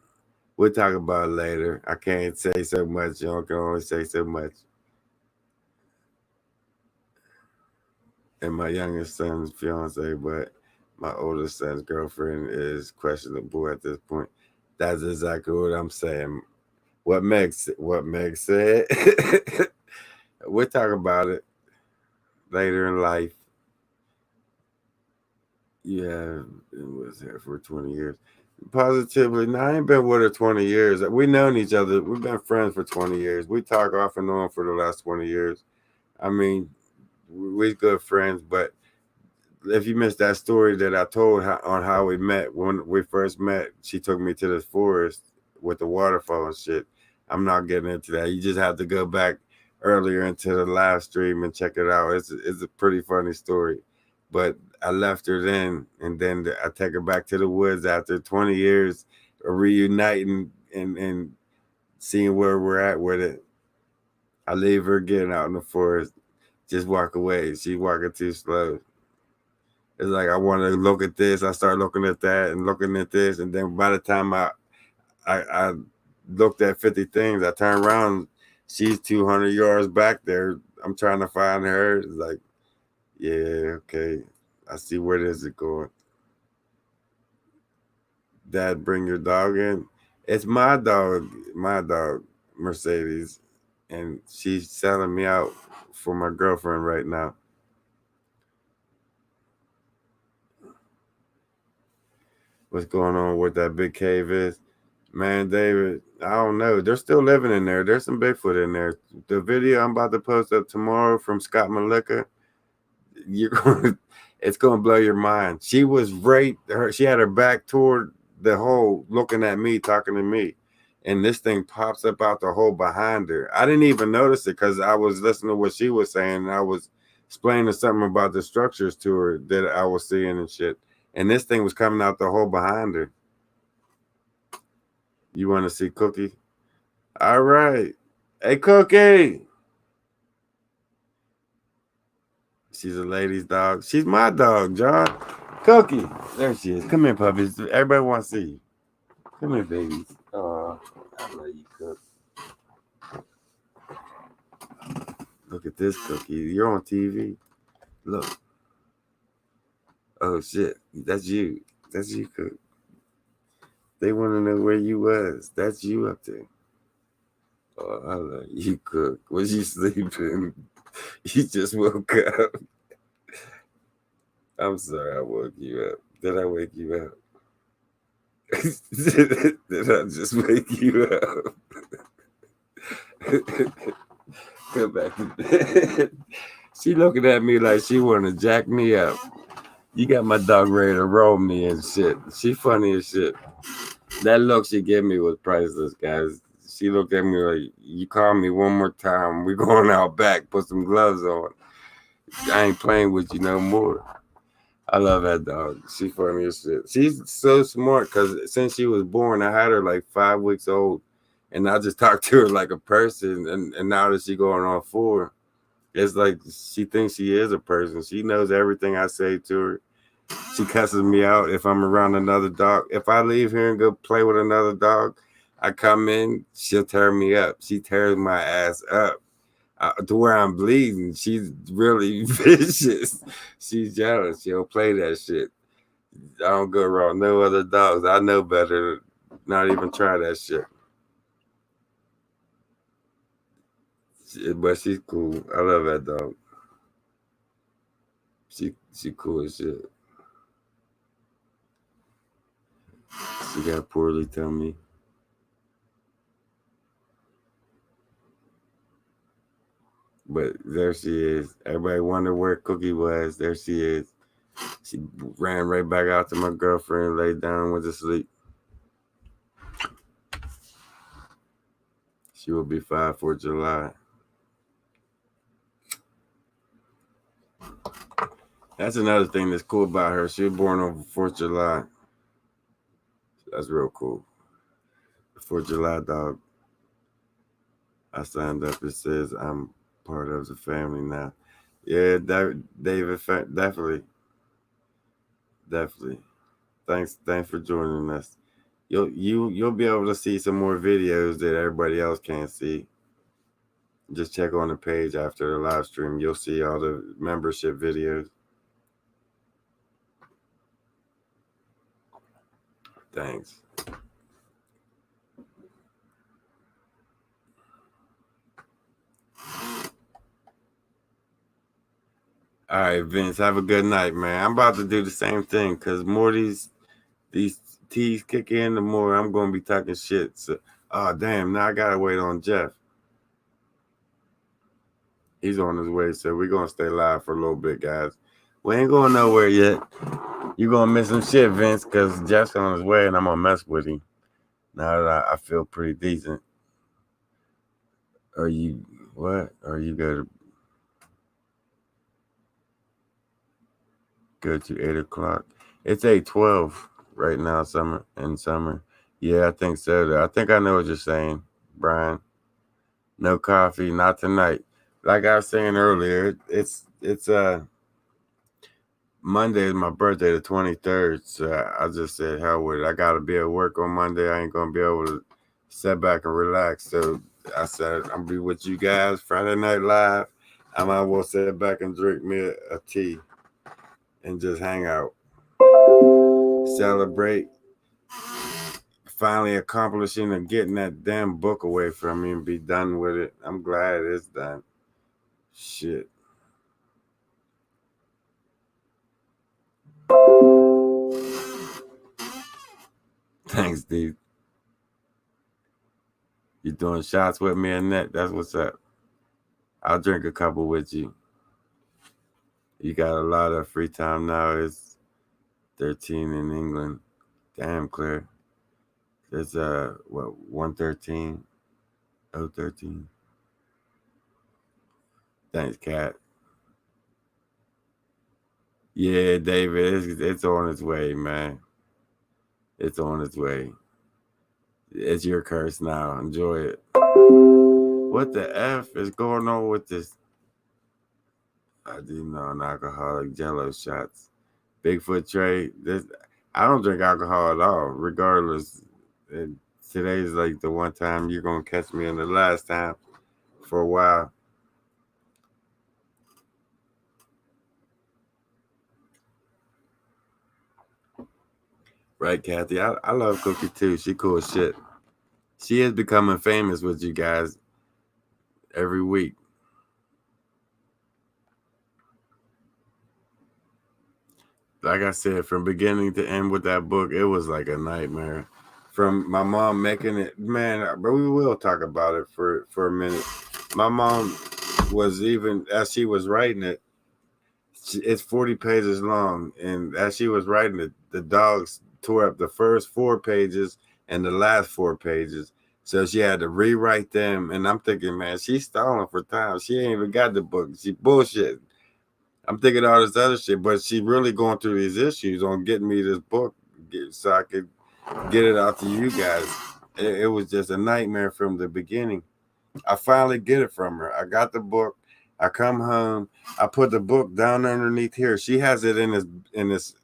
we'll talk about it later. I can't say so much. Y'all can only say so much. And my youngest son's fiance, but my oldest son's girlfriend is questionable at this point. That's exactly what I'm saying. What Meg said. We'll talk about it later in life. Yeah, it was there for 20 years. Positively, no, I ain't been with her 20 years. We've known each other. We've been friends for 20 years. We talk off and on for the last 20 years. I mean, we're good friends, but if you missed that story that I told on how we met when we first met, she took me to the forest with the waterfall and shit. I'm not getting into that. You just have to go back earlier into the live stream and check it out. It's a pretty funny story. But I left her then, and then I take her back to the woods after 20 years of reuniting and seeing where we're at with it. I leave her getting out in the forest, just walk away. She walking too slow. It's like I want to look at this. I start looking at that and looking at this, and then by the time I looked at 50 things, I turn around. She's 200 yards back there. I'm trying to find her. It's like, yeah, okay. I see where this is going. Dad, bring your dog in. It's my dog, Mercedes, and she's selling me out for my girlfriend right now. What's going on with that big cave is? Man, David, I don't know. They're still living in there. There's some Bigfoot in there. The video I'm about to post up tomorrow from Scott Malika, you're going it's going to blow your mind. She was she had her back toward the hole looking at me, talking to me. And this thing pops up out the hole behind her. I didn't even notice it because I was listening to what she was saying. And I was explaining something about the structures to her that I was seeing and shit. And this thing was coming out the hole behind her. You want to see Cookie? All right. Hey, Cookie. She's a lady's dog. She's my dog, John. Cookie. There she is. Come here, puppies. Everybody wants to see you. Come here, babies. Oh, I love you, Cook. Look at this, Cookie. You're on TV. Look. Oh, shit. That's you. That's you, Cook. They want to know where you was. That's you up there. Oh, I love you, Cook. Was you sleeping? You just woke up. I'm sorry I woke you up. Did I wake you up? Did I just wake you up? Go back to bed. She looking at me like she want to jack me up. You got my dog ready to roll me and shit. She funny as shit. That look she gave me was priceless, guys. She looked at me like, you call me one more time, we going out back, put some gloves on. I ain't playing with you no more. I love that dog. She funny as shit. She's so smart because since she was born, I had her like 5 weeks old. And I just talked to her like a person. And now that she going on 4, it's like she thinks she is a person. She knows everything I say to her. She cusses me out if I'm around another dog. If I leave here and go play with another dog, I come in, she'll tear me up. She tears my ass up to where I'm bleeding. She's really vicious. She's jealous. She'll play that shit. I don't go around no other dogs. I know better. Not even try that shit. But she's cool. I love that dog. She cool as shit. She got poorly tummy. But there she is. Everybody wonder where Cookie was. There she is. She ran right back out to my girlfriend, laid down, went to sleep. She will be 5 for July. That's another thing that's cool about her. She was born on 4th of July. That's real cool. 4th of July dog. I signed up. It says I'm part of the family now. Yeah, David, definitely. Thanks for joining us. You'll be able to see some more videos that everybody else can't see. Just check on the page after the live stream. You'll see all the membership videos. Thanks. All right, Vince, have a good night, man. I'm about to do the same thing because more these teas kick in, the more I'm going to be talking shit. So, oh, damn, now I got to wait on Jeff. He's on his way, so we're gonna stay live for a little bit, guys. We ain't going nowhere yet. You're gonna miss some shit, Vince, because Jeff's on his way and I'm gonna mess with him. Now that I feel pretty decent. Are you what? Are you gonna go to 8 o'clock? It's 8:12 right now, summer. Yeah, I think so. I think I know what you're saying, Brian. No coffee, not tonight. Like I was saying earlier, it's Monday is my birthday, the 23rd. So I just said, hell with it. I gotta be at work on Monday. I ain't gonna be able to sit back and relax. So I said, I'm gonna be with you guys Friday Night Live. I might as well sit back and drink me a tea and just hang out. Celebrate finally accomplishing and getting that damn book away from me and be done with it. I'm glad it's done. Shit. Thanks, dude. You doing shots with me, Annette? That's what's up. I'll drink a couple with you. You got a lot of free time now. It's 13 in England. Damn, Claire. It's 113. 013. Thanks, Kat. Yeah, David, it's on its way, man. It's on its way. It's your curse now. Enjoy it. What the F is going on with this? I do know an alcoholic Jello shots. Bigfoot Trey. I don't drink alcohol at all, regardless. And today's like the one time you're gonna catch me, and the last time for a while. Right, Kathy? I love Cookie too. She cool as shit. She is becoming famous with you guys every week. Like I said, from beginning to end with that book, it was like a nightmare. From my mom making it, man, but we will talk about it for a minute. My mom was, even as she was writing it, it's 40 pages long, and as she was writing it, the dogs tore up the first 4 pages and the last 4 pages. So she had to rewrite them, and I'm thinking, man, she's stalling for time. She ain't even got the book. She bullshit. I'm thinking all this other shit, but she really going through these issues on getting me this book so I could get it out to you guys. It was just a nightmare from the beginning. I finally get it from her. I got the book. I come home. I put the book down underneath here. She has it in this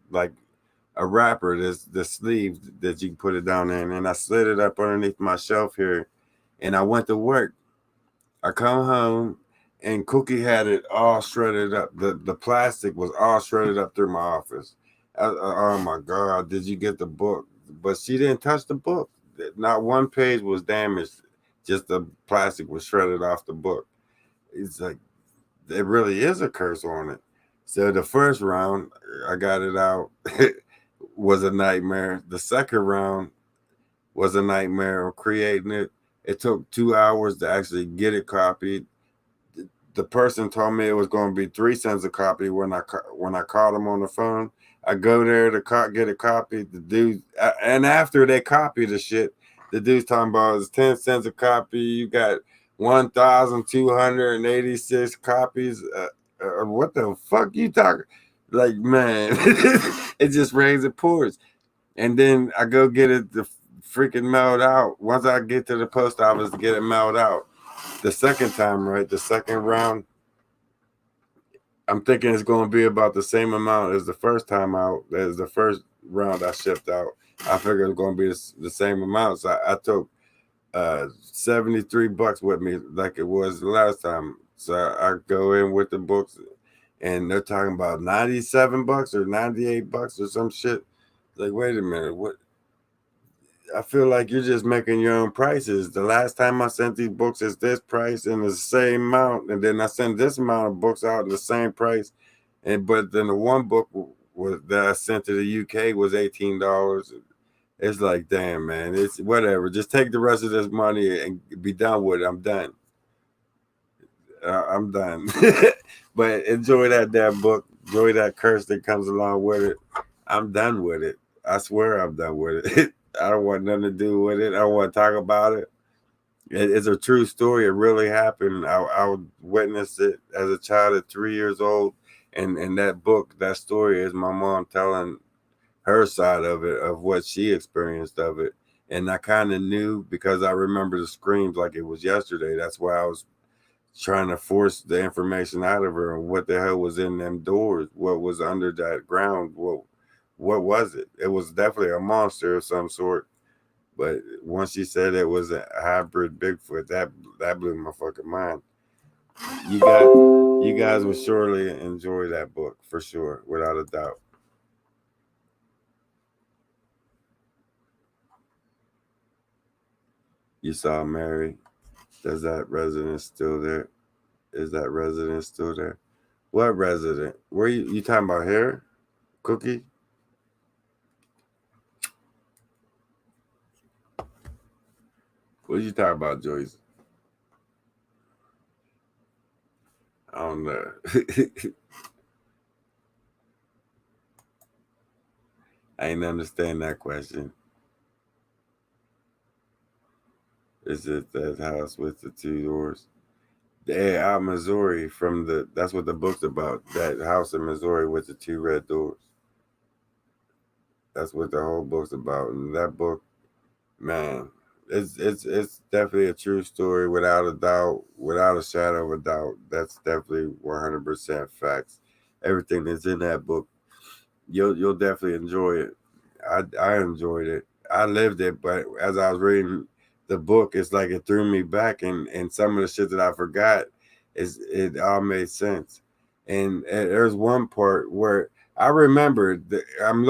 like a wrapper, this sleeve that you can put it down in, and I slid it up underneath my shelf here, and I went to work. I come home, and Cookie had it all shredded up. The plastic was all shredded up through my office. Oh my God, did you get the book? But she didn't touch the book. Not one page was damaged. Just the plastic was shredded off the book. It's like, there really is a curse on it. So the first round, I got it out, was a nightmare. The second round was a nightmare of creating it. It took 2 hours to actually get it copied. The person told me it was going to be 3 cents a copy when I called him on the phone. I go there to get a copy. The dude, and after they copy the shit, the dude's talking about it's 10 cents a copy. You got 1,286 copies. What the fuck you talking? Like, man, it just rains and pours. And then I go get it freaking mailed out. Once I get to the post office to get it mailed out, the second time, right, the second round, I'm thinking it's going to be about the same amount as the first time out, as the first round I shipped out. I figured it's going to be the same amount. So I took $73 with me like it was the last time. So I go in with the books, and they're talking about $97 or $98 or some shit. Like, wait a minute, what? I feel like you're just making your own prices. The last time I sent these books is this price and the same amount, and then I sent this amount of books out in the same price, but then the one book that I sent to the UK was $18. It's like, damn, man, it's whatever. Just take the rest of this money and be done with it. I'm done. I'm done. But enjoy that damn book. Enjoy that curse that comes along with it. I'm done with it. I swear I'm done with it. I don't want nothing to do with it. I don't want to talk about it. It's a true story. It really happened. I witnessed it as a child at 3 years old. And that book, that story is my mom telling her side of it, of what she experienced of it. And I kind of knew because I remember the screams like it was yesterday. That's why I was trying to force the information out of her and what the hell was in them doors, what was under that ground, what was it? It was definitely a monster of some sort. But once she said it was a hybrid Bigfoot, that blew my fucking mind. You guys will surely enjoy that book for sure, without a doubt. You saw Mary. Does that resident still there? Is that resident still there? What resident? Where you talking about here? Cookie? What you talking about, Joyce? I don't know. I ain't understand that question. Is it that house with the two doors? Yeah, out Missouri that's what the book's about. That house in Missouri with the two red doors. That's what the whole book's about. And that book, man, it's definitely a true story without a doubt, without a shadow of a doubt. That's definitely 100% facts. Everything that's in that book, you'll definitely enjoy it. I enjoyed it. I lived it, but as I was reading the book, it's like it threw me back, and some of the shit that I forgot it all made sense. And there's one part where I remember I'm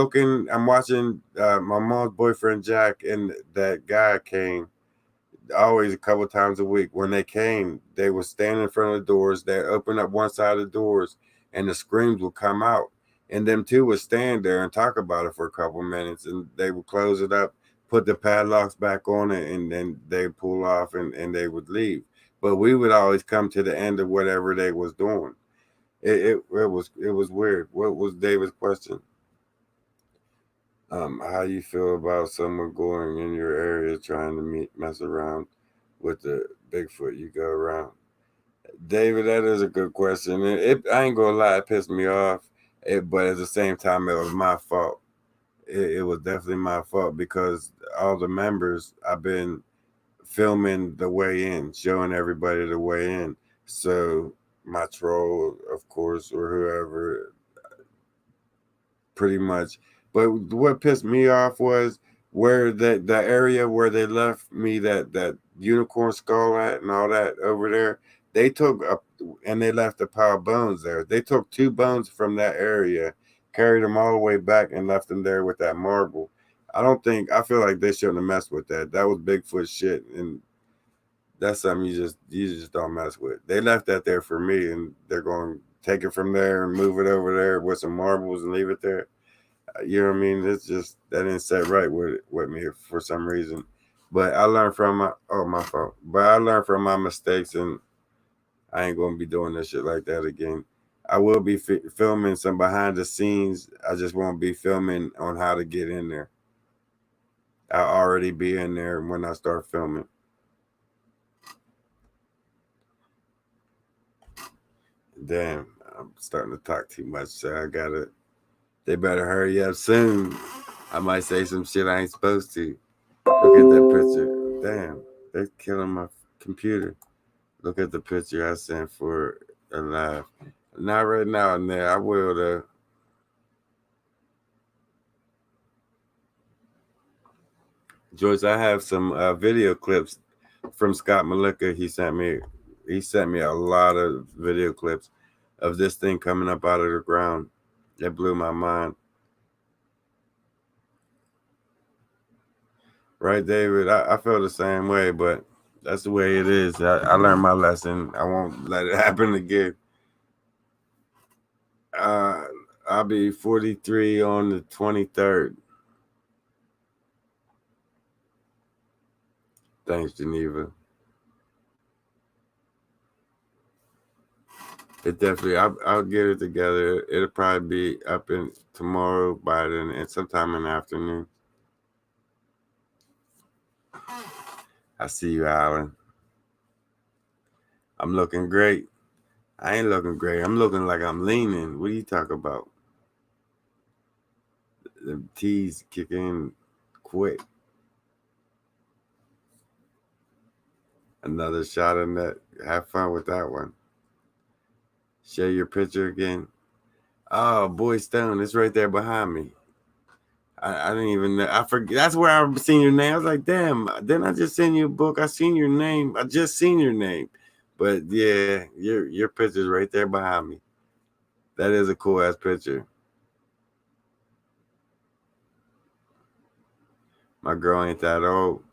watching my mom's boyfriend Jack and that guy came always a couple times a week. When they came, they would stand in front of the doors. They'd open up one side of the doors, and the screams would come out. And them two would stand there and talk about it for a couple minutes, and they would close it up, put the padlocks back on it, and then they pull off and they would leave. But we would always come to the end of whatever they was doing. It was weird. What was David's question? How you feel about someone going in your area trying to mess around with the Bigfoot you go around? David, that is a good question. I ain't gonna lie, it pissed me off. But at the same time, it was my fault. It was definitely my fault because all the members, I've been filming the way in, showing everybody the way in. So my troll, of course, or whoever, pretty much. But what pissed me off was where the area where they left me that unicorn skull at and all that over there. They took up and they left a pile of bones there. They took two bones from that area, carried them all the way back, and left them there with that marble. I feel like they shouldn't have messed with that. That was Bigfoot shit, and that's something you just don't mess with. They left that there for me, and they're going to take it from there and move it over there with some marbles and leave it there. You know what I mean? It's just that didn't set right with me for some reason. But I learned from my fault. But I learned from my mistakes, and I ain't gonna be doing this shit like that again. I will be filming some behind the scenes. I just won't be filming on how to get in there. I'll already be in there when I start filming. Damn, I'm starting to talk too much, so they better hurry up soon. I might say some shit I ain't supposed to. Look at that picture. Damn, they're killing my computer. Look at the picture I sent for a live. Not right now, and there. I will though. Joyce, I have some video clips from Scott Malika. He sent me a lot of video clips of this thing coming up out of the ground. It blew my mind. Right, David? I feel the same way, but that's the way it is. I learned my lesson. I won't let it happen again. Uh, I'll be 43 on the 23rd. Thanks, Geneva. It definitely. I'll get it together. It'll probably be up in tomorrow by then, and sometime in the afternoon. I see you, Alan. I'm looking great. I ain't looking great. I'm looking like I'm leaning. What are you talking about? The T's kick in quick. Another shot on that. Have fun with that one. Share your picture again. Oh, Boy Stone, it's right there behind me. I didn't even know. I forget. That's where I seen your name. I was like, damn. Didn't I just send you a book? I seen your name. I just seen your name. But yeah, your picture's right there behind me. That is a cool ass picture. My girl ain't that old.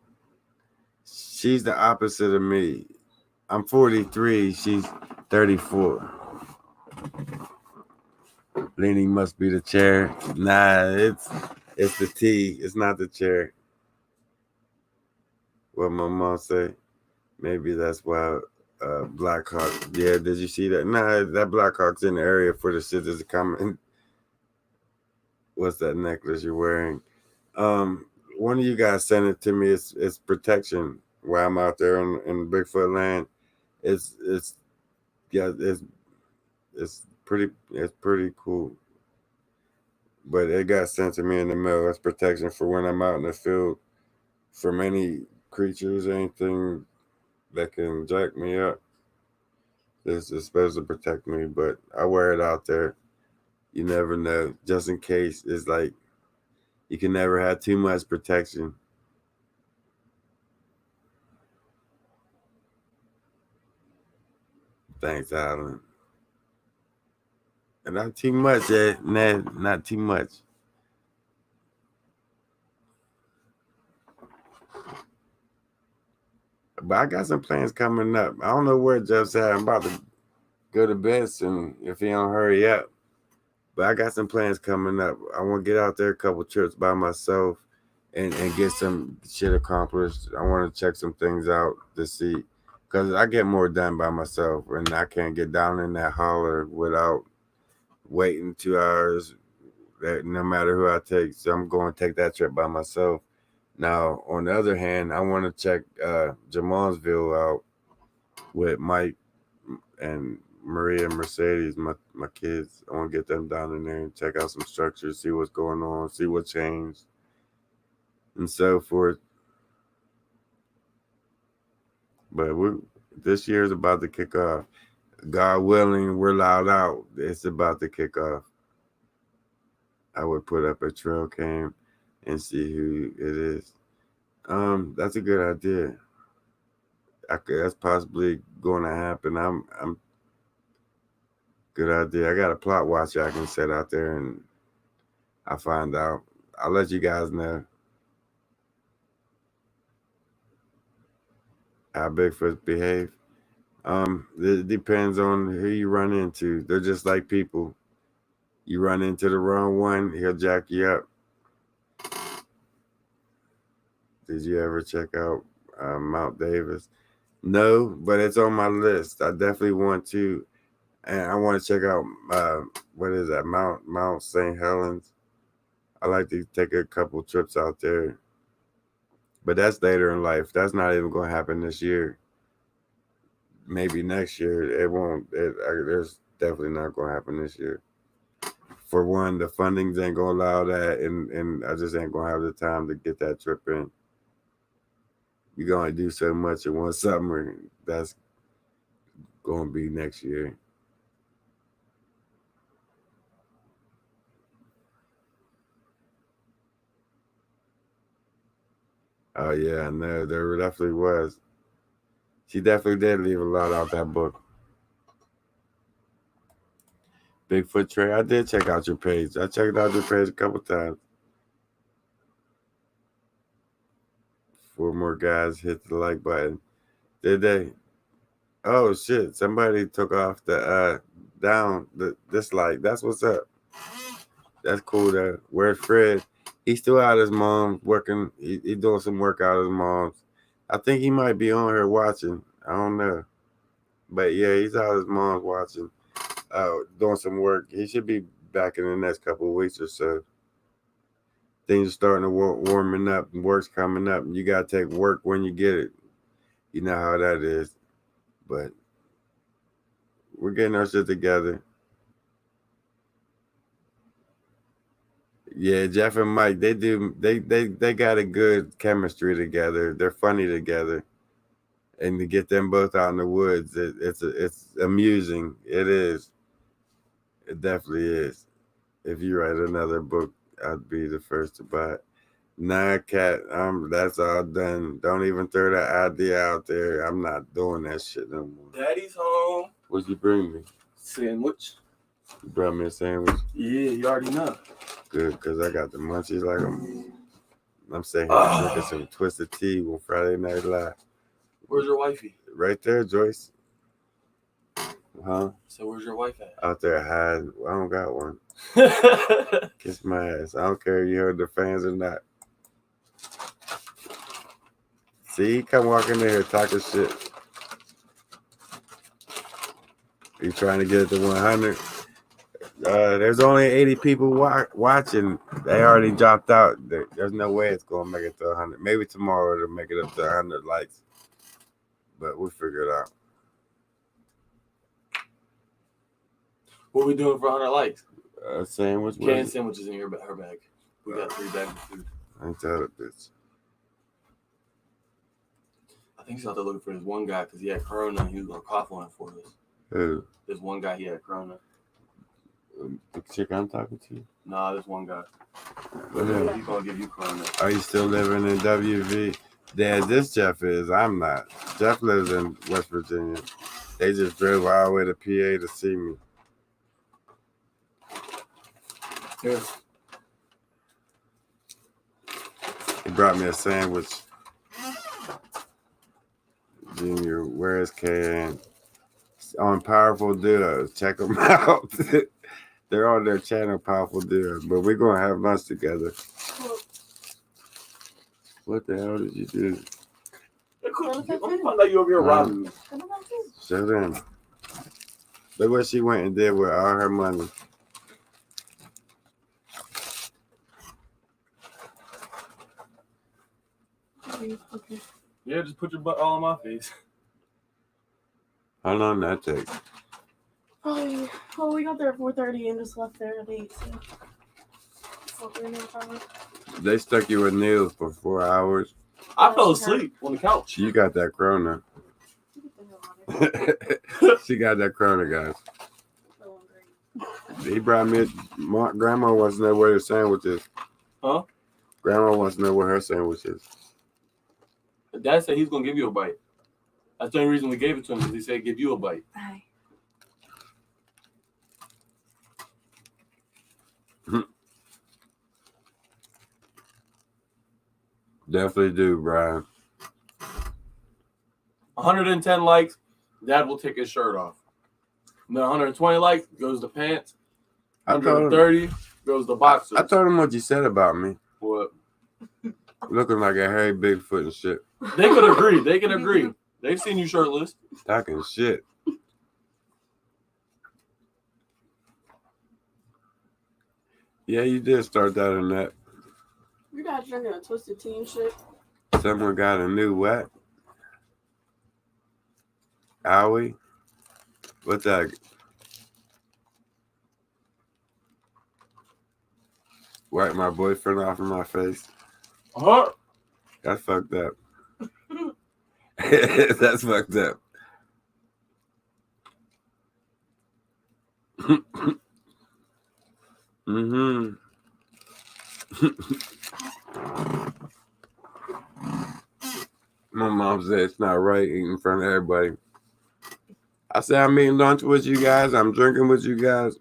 She's the opposite of me. I'm 43. She's 34. Leaning must be the chair. Nah, it's the tea. It's not the chair. What my mom say? Maybe that's why Blackhawk. Yeah, did you see that? Nah, that Blackhawk's in the area for the sisters to come in. What's that necklace you're wearing? One of you guys sent it to me. It's protection while I'm out there in Bigfoot land. It's pretty cool. But it got sent to me in the mail. It's protection for when I'm out in the field from any creatures, anything that can jack me up. It's supposed to protect me, but I wear it out there. You never know. Just in case. It's like you can never have too much protection. Thanks, Alan. And not too much, not too much. But I got some plans coming up. I don't know where Jeff's at. I'm about to go to bed soon if he don't hurry up. But I got some plans coming up. I want to get out there a couple trips by myself and get some shit accomplished. I want to check some things out to see. Because I get more done by myself. And I can't get down in that holler without waiting 2 hours. No matter who I take. So I'm going to take that trip by myself. Now, on the other hand, I want to check Jamalsville out with Mike and Maria and Mercedes, my kids. I want to get them down in there and check out some structures, see what's going on, see what changed, and so forth. But this year is about to kick off. God willing, we're loud out. It's about to kick off. I would put up a trail cam and see who it is. That's a good idea. That's possibly going to happen. I'm good idea. I got a plot watcher I can set out there and I find out. I'll let you guys know how Bigfoot behave. It depends on who you run into. They're just like people. You run into the wrong one, he'll jack you up. Did you ever check out Mount Davis? No, but it's on my list. I definitely want to. And I want to check out what is that, Mount St. Helens. I like to take a couple trips out there, but that's later in life. That's not even going to happen this year. Maybe next year. It won't. There's definitely not going to happen this year. For one, the fundings ain't going to allow that, and I just ain't going to have the time to get that trip in. You're going to do so much in one summer. That's going to be next year. Oh, yeah, no, there definitely was. She definitely did leave a lot out that book. Bigfoot Trey, I did check out your page. I checked out your page a couple times. 4 more guys hit the like button. Did they? Oh, shit. Somebody took off the dislike. That's what's up. That's cool, though. Where's Fred? He's still out his mom working. He doing some work out his mom's. I think he might be on her watching. I don't know. But yeah, he's out his mom's watching. doing some work. He should be back in the next couple of weeks or so. Things are starting to warming up and work's coming up. And you got to take work when you get it. You know how that is. But we're getting our shit together. Yeah, Jeff and Mike, they got a good chemistry together. They're funny together. And to get them both out in the woods, it's amusing. It is. It definitely is. If you write another book, I'd be the first to buy it. Nah, Cat, that's all done. Don't even throw that idea out there. I'm not doing that shit no more. Daddy's home. What'd you bring me? Sandwich. You brought me a sandwich? Yeah, you already know. Good, because I got the munchies like I'm saying drinking some Twisted Tea on Friday Night Live. Where's your wifey? Right there, Joyce. Huh? So where's your wife at? Out there hiding. I don't got one. Kiss my ass. I don't care if you heard the fans or not. See, come walking in here talking shit. You trying to get it to 100? There's only 80 people watching. They already dropped out. There's no way it's going to make it to 100. Maybe tomorrow it'll make it up to 100 likes. But we'll figure it out. What we doing for 100 likes? Sandwich. Canned sandwiches in her bag. We got 3 bags of food. I ain't tell that bitch. I think she's out there looking for this one guy because he had corona and he was going to cough on it for us. Who? There's one guy, he had corona. The chick I'm talking to? Nah, there's one guy. What He's going to give you corona. Are you still living in WV? Dad, this Jeff is. I'm not. Jeff lives in West Virginia. They just drove all the way to PA to see me. Here. He brought me a sandwich. Junior, where's K&? On Powerful Duos. Check them out. They're on their channel, Powerful Duos. But we're going to have lunch together. What the hell did you do? I'm find out you over here robbing me. Shut in. Look what she went and did with all her money. Okay. Yeah, just put your butt all on my face. How long that take? Oh, we got there at 4:30 and just left there at 8. So 3.5 hours. They stuck you with nails for 4 hours. I fell asleep on the couch. You got that corona. Get the hell out of She got that corona, guys. here. Great. He brought me. Grandma wants to know where the sandwich is. Huh? Grandma wants to know where her sandwich is. Dad said he's going to give you a bite. That's the only reason we gave it to him, because he said give you a bite. Bye. Definitely do, Brian. 110 likes, Dad will take his shirt off. And then 120 likes goes the pants. I told him, 130 goes the boxers. I told him what you said about me. What? Looking like a hairy Bigfoot and shit. They could agree. They can agree. They've seen you shirtless. Talking shit. Yeah, you did start that in that. Your dad's drinking a Twisted Tea and shit. Someone got a new what? Owie? What's that? Wipe my boyfriend off in my face. Huh? That's fucked up. That's fucked up. Mm-hmm. My mom said it's not right eating in front of everybody. I said I'm eating lunch with you guys. I'm drinking with you guys.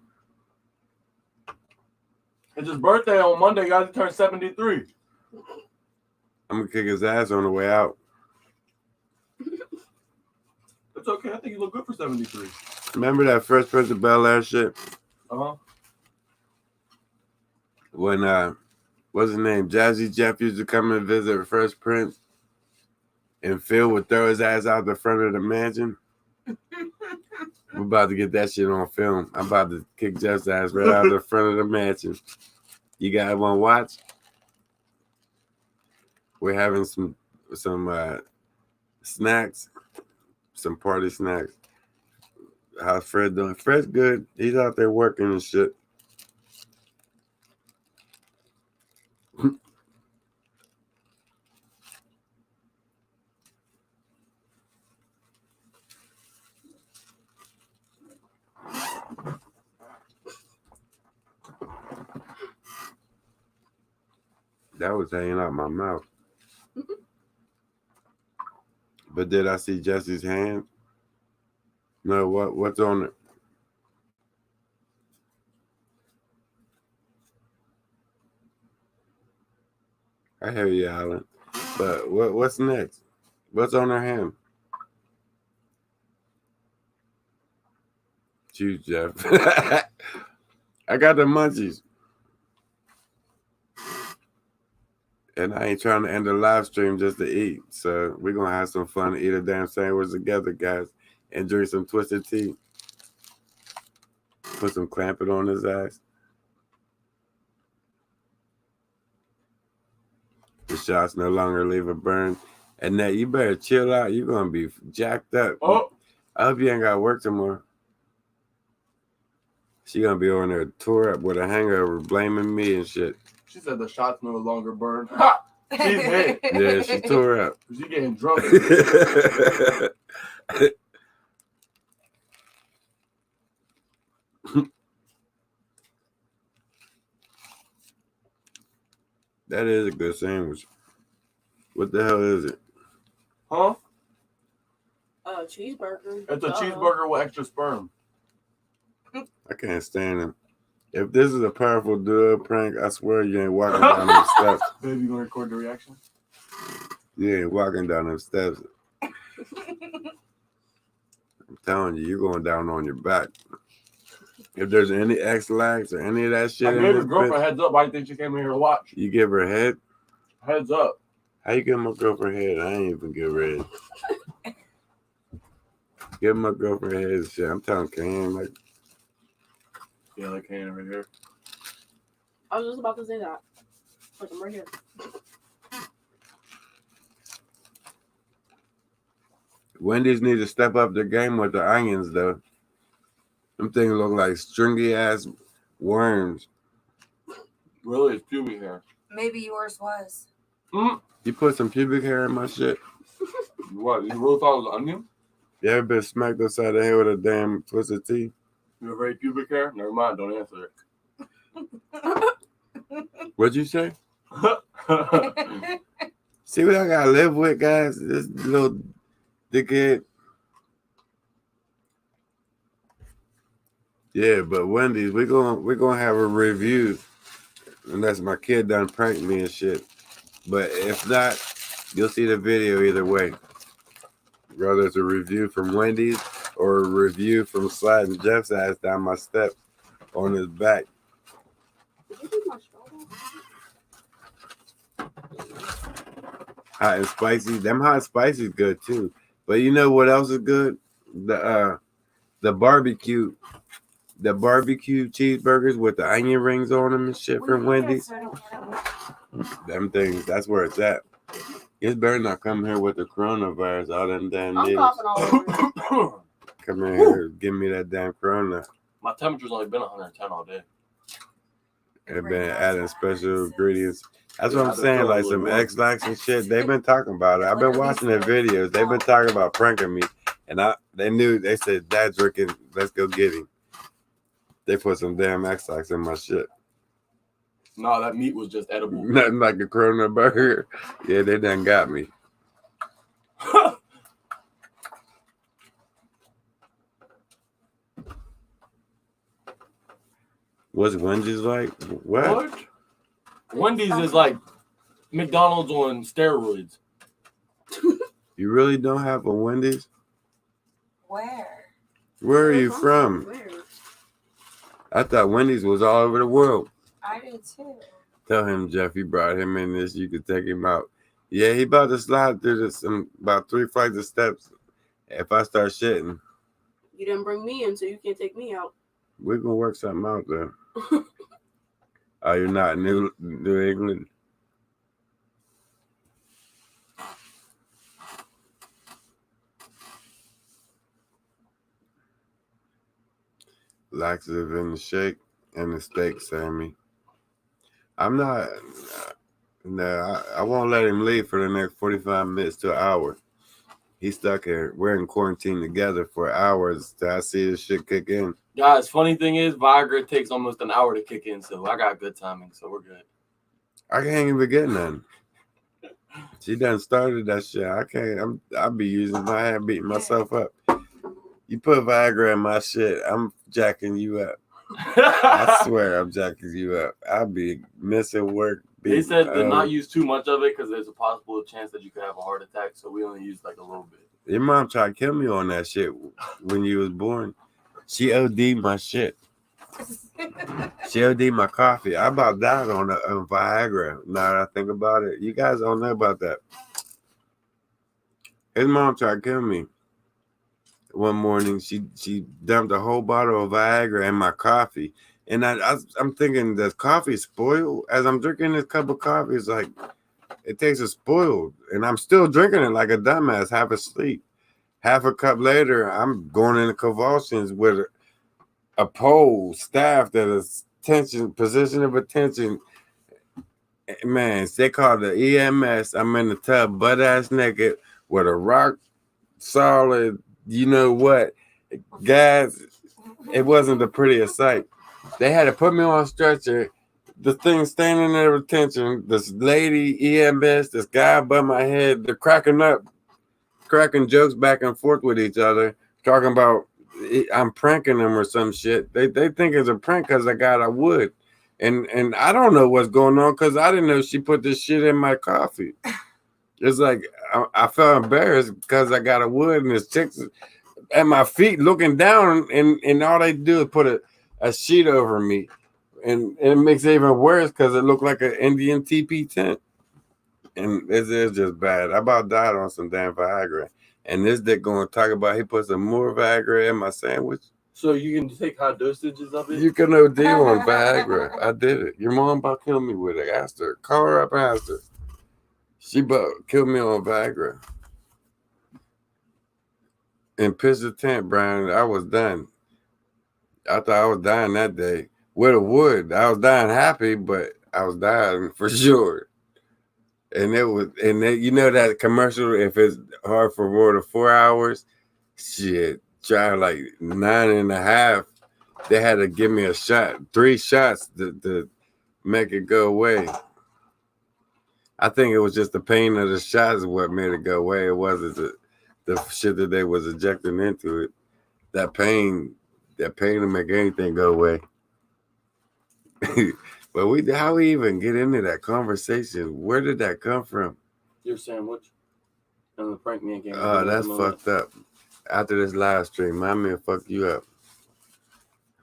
It's his birthday on Monday, guys. He turned 73. I'm gonna kick his ass on the way out. It's okay. I think you look good for 73. Remember that Fresh Prince of Bel-Air shit? Uh-huh. When what's his name? Jazzy Jeff used to come and visit Fresh Prince, and Phil would throw his ass out the front of the mansion. We're about to get that shit on film. I'm about to kick Jeff's ass right out of the front of the mansion. You guys want to watch? We're having some snacks, some party snacks. How's Fred doing? Fred's good. He's out there working and shit. That was hanging out my mouth. But did I see Jesse's hand? No, what's on it? I hear you, Alan. But what's next? What's on her hand? Choose Jeff. I got the munchies. And I ain't trying to end the live stream just to eat. So we're going to have some fun and eat a damn sandwich together, guys. And drink some Twisted Tea. Put some Clampett on his ass. The shots no longer leave a burn. And that you better chill out. You're going to be jacked up. Oh, I hope you ain't got work tomorrow. She going to be on there tore up with a hangover, blaming me and shit. she said the shots no longer burn. Ha! She's hit. Yeah, she tore up. She getting drunk. That is a good sandwich. What the hell is it? Huh? Cheeseburger. It's a Duh. cheeseburger with extra sperm. I can't stand him. If this is a powerful duo prank, I swear you ain't walking down them steps. Baby, you gonna record the reaction? You ain't walking down them steps. I'm telling you, you're going down on your back. If there's any X-Lax or any of that shit I in gave this her girlfriend bitch, heads up. Why do you think she came here to watch? you give her head? Heads up. How you give my girlfriend head? I ain't even give her head. Give my girlfriend head and shit. I'm telling Kane, like, Yeah, like can right here. I was just about to say that. Look, I'm right here. Wendy's need to step up their game with the onions, though. Them things look like stringy ass worms. Really, it's pubic hair. Maybe yours was. You put some pubic hair in my shit. What? You really thought it was onion? You ever been smacked upside the head with a damn Twisted Tea? You have very pubic hair? Never mind. Don't answer What'd you say? it. See what I gotta live with, guys? This little dickhead. Yeah, but Wendy's, we're gonna have a review. Unless my kid done pranked me and shit. But if not, you'll see the video either way. Whether it's a review from Wendy's or a review from sliding Jeff's ass down my steps on his back. Did you do my straw? Hot and spicy. Them hot and spicy is good too. But you know what else is good? The barbecue cheeseburgers with the onion rings on them and shit from Wendy's. Them things, that's where it's at. It better not come here with the coronavirus, all them damn I'm needles. coughing all over. Come in here, give me that damn corona. My temperature's only been 110 all day. They've been adding special ingredients. That's what I'm saying, like some X-Lax and shit. They've been talking about it. I've been watching their videos. They've been talking about pranking me. And they said, Dad's drinking, let's go get him. They put some damn X-Lax in my shit. No, that meat was just edible. Nothing like a Corona burger. Yeah, they done got me. What's Wendy's like? What? Wendy's is like McDonald's on steroids. You really don't have a Wendy's? Where? Where are you from? Where? I thought Wendy's was all over the world. I do too. Tell him, Jeff, you brought him in this. You could take him out. Yeah, he about to slide through about 3 flights of steps if I start shitting. You didn't bring me in, so you can't take me out. We're gonna work something out there. Oh, you're not New England? Laxative in the shake and the steak, Sammy. I'm not. No, I won't let him leave for the next 45 minutes to an hour. He's stuck here. We're in quarantine together for hours till I see this shit kick in. Guys, funny thing is, Viagra takes almost an hour to kick in, so I got good timing, so we're good. I can't even get none. She done started that shit. I can't. I'll be using my hand, beating myself up. You put Viagra in my shit, I'm jacking you up. I swear I'm jacking you up. I'll be missing work. They said to not use too much of it because there's a possible chance that you could have a heart attack, so we only use like a little bit. Your mom tried to kill me on that shit when you was born. She OD'd my shit. She OD'd my coffee. I about died on Viagra. Now that I think about it. You guys don't know about that. His mom tried to kill me. One morning, she dumped a whole bottle of Viagra in my coffee. And I'm thinking, does coffee spoil? As I'm drinking this cup of coffee, it's like, it tastes spoiled. And I'm still drinking it like a dumbass, half asleep. Half a cup later, I'm going into convulsions with a pole staffed at a position of attention. Man, they call the EMS. I'm in the tub, butt ass naked, with a rock solid, you know what, guys, it wasn't the prettiest sight. They had to put me on a stretcher. The thing standing there with attention. This lady, EMS, this guy above my head, they're cracking jokes back and forth with each other, talking about I'm pranking them or some shit. They think it's a prank because I got a wood. And I don't know what's going on because I didn't know she put this shit in my coffee. It's like I felt embarrassed because I got a wood and this chick's at my feet looking down and all they do is put a sheet over me. And it makes it even worse because it looked like an Indian teepee tent. And it's just bad. I about died on some damn Viagra. And this dick going to talk about he put some more Viagra in my sandwich. So you can take high dosages of it? You can OD on Viagra. I did it. Your mom about to kill me with it. Asked her. Call her up and asked her. She about killed me on Viagra. And pissed the tent, Brian. I was done. I thought I was dying that day. With a wood. I was dying happy, but I was dying for sure. And you know that commercial, if it's hard for more than 4 hours, shit, try like 9.5. They had to give me a shot, 3 shots to make it go away. I think it was just the pain of the shots what made it go away. It wasn't the shit that they was injecting into it. That pain to make anything go away. But how we even get into that conversation? Where did that come from? Your sandwich. And the prank man came. Oh, that's fucked up. After this live stream, my man fuck you up.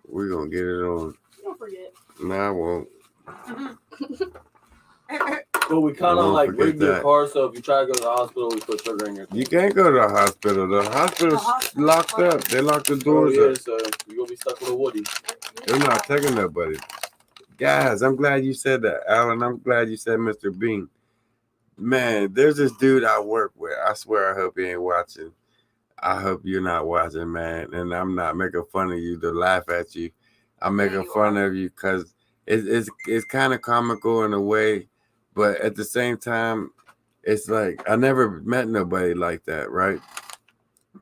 We're gonna get it on. Don't forget. No, I won't. But we kind of Don't like forget rigged your that. car, so if you try to go to the hospital, we put sugar in your car. You can't go to the hospital. The hospital's hospital's locked closed. up. They locked the Oh, doors yeah, up. so you're going to be stuck with a Woody. They're not taking nobody. Guys, I'm glad you said that, Alan. I'm glad you said Mr. Bean. Man, there's this dude I work with. I swear I hope he ain't watching. I hope you're not watching, man. And I'm not making fun of you to laugh at you. I'm making fun of you because it's kind of comical in a way. But at the same time, it's like I never met nobody like that, right?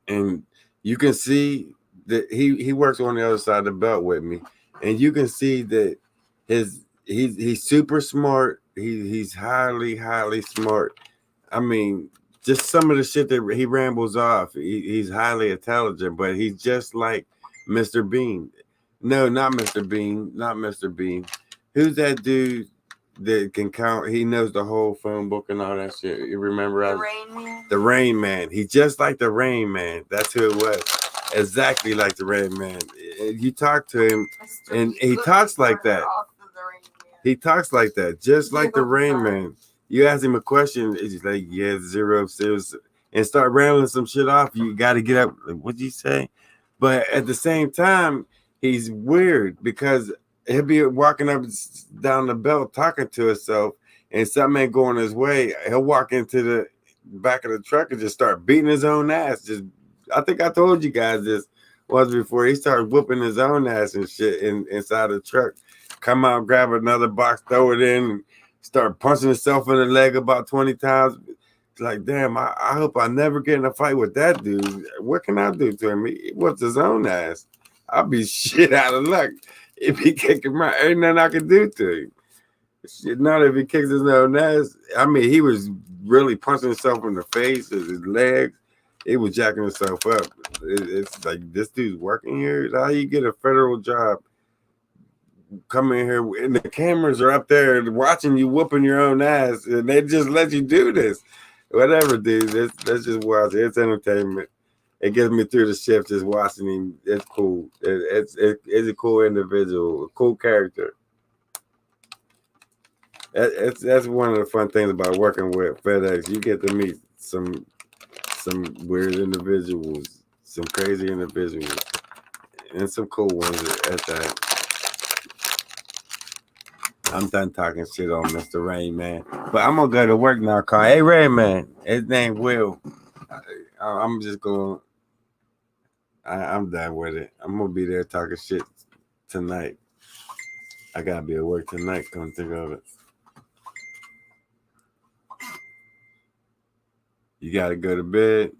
And you can see that he works on the other side of the belt with me. And you can see that he's super smart. He's highly smart. I mean, just some of the shit that he rambles off. He's highly intelligent, but he's just like Mr. Bean. No, not Mr. Bean. Not Mr. Bean. Who's that dude that can count? He knows the whole phone book and all that shit. You remember? The Rain Man. The Rain Man. He's just like the Rain Man. That's who it was. Exactly like the Rain Man. You talk to him, and he talks like that. He talks like that, just like the Rain Man. You ask him a question, he's like, yeah, 0, 0, and start rambling some shit off. You got to get up. Like, what'd you say? But at the same time, he's weird because he'll be walking up down the belt talking to himself, and something ain't going his way. He'll walk into the back of the truck and just start beating his own ass. Just, I think I told you guys this once before. He started whooping his own ass and shit inside the truck. Come out, grab another box, throw it in, and start punching himself in the leg about 20 times. It's like, damn, I hope I never get in a fight with that dude. What can I do to him? He whooped his own ass. I'll be shit out of luck if he kicking my, ain't nothing I can do to him. Shit, not if he kicks his own ass. I mean, he was really punching himself in the face, his legs. He was jacking himself up. It's like, this dude's working here. How you get a federal job? Come in here, and the cameras are up there watching you whooping your own ass, and they just let you do this. Whatever, dude. That's just watch. It's entertainment. It gets me through the shift just watching him. It's cool. It's a cool individual, a cool character. That's one of the fun things about working with FedEx. You get to meet some weird individuals, some crazy individuals, and some cool ones at that. I'm done talking shit on Mr. Rain Man, but I'm gonna go to work now. Call, hey Rain Man, his name Will. I'm just going. I'm done with it. I'm gonna be there talking shit tonight. I gotta be at work tonight. Come think of it. You gotta go to bed.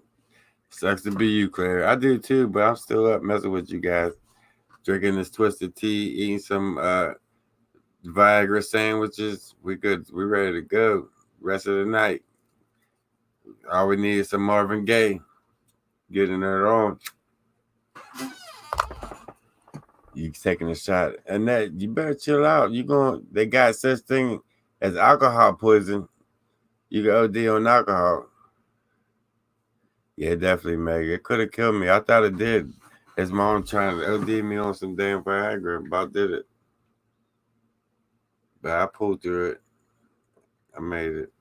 Sucks to be you, Claire. I do too, but I'm still up messing with you guys, drinking this twisted tea, eating some Viagra sandwiches. We good. We ready to go. Rest of the night. All we need is some Marvin Gaye. Getting it on. You taking a shot, and that you better chill out. They got such thing as alcohol poison. You can OD on alcohol. Yeah, definitely, Meg. It could have killed me. I thought it did. His mom trying to OD me on some damn Viagra. About did it. But I pulled through it. I made it.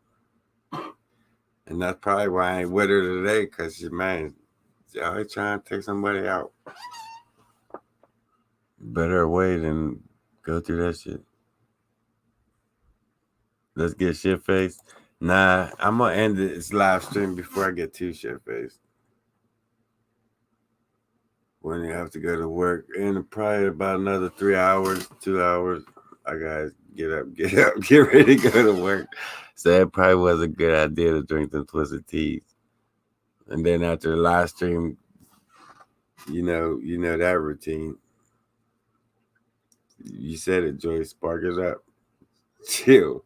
And that's probably why I ain't with her today, because she, man, she always trying to take somebody out. Better wait and go through that shit. Let's get shit faced. Nah, I'm going to end this live stream before I get too shit faced. When you have to go to work in probably about another 3 hours, 2 hours, I gotta get up, get ready to go to work. So that probably was a good idea to drink them twisted teas. And then after the live stream, you know that routine. You said it, Joyce. Spark it up. Chill.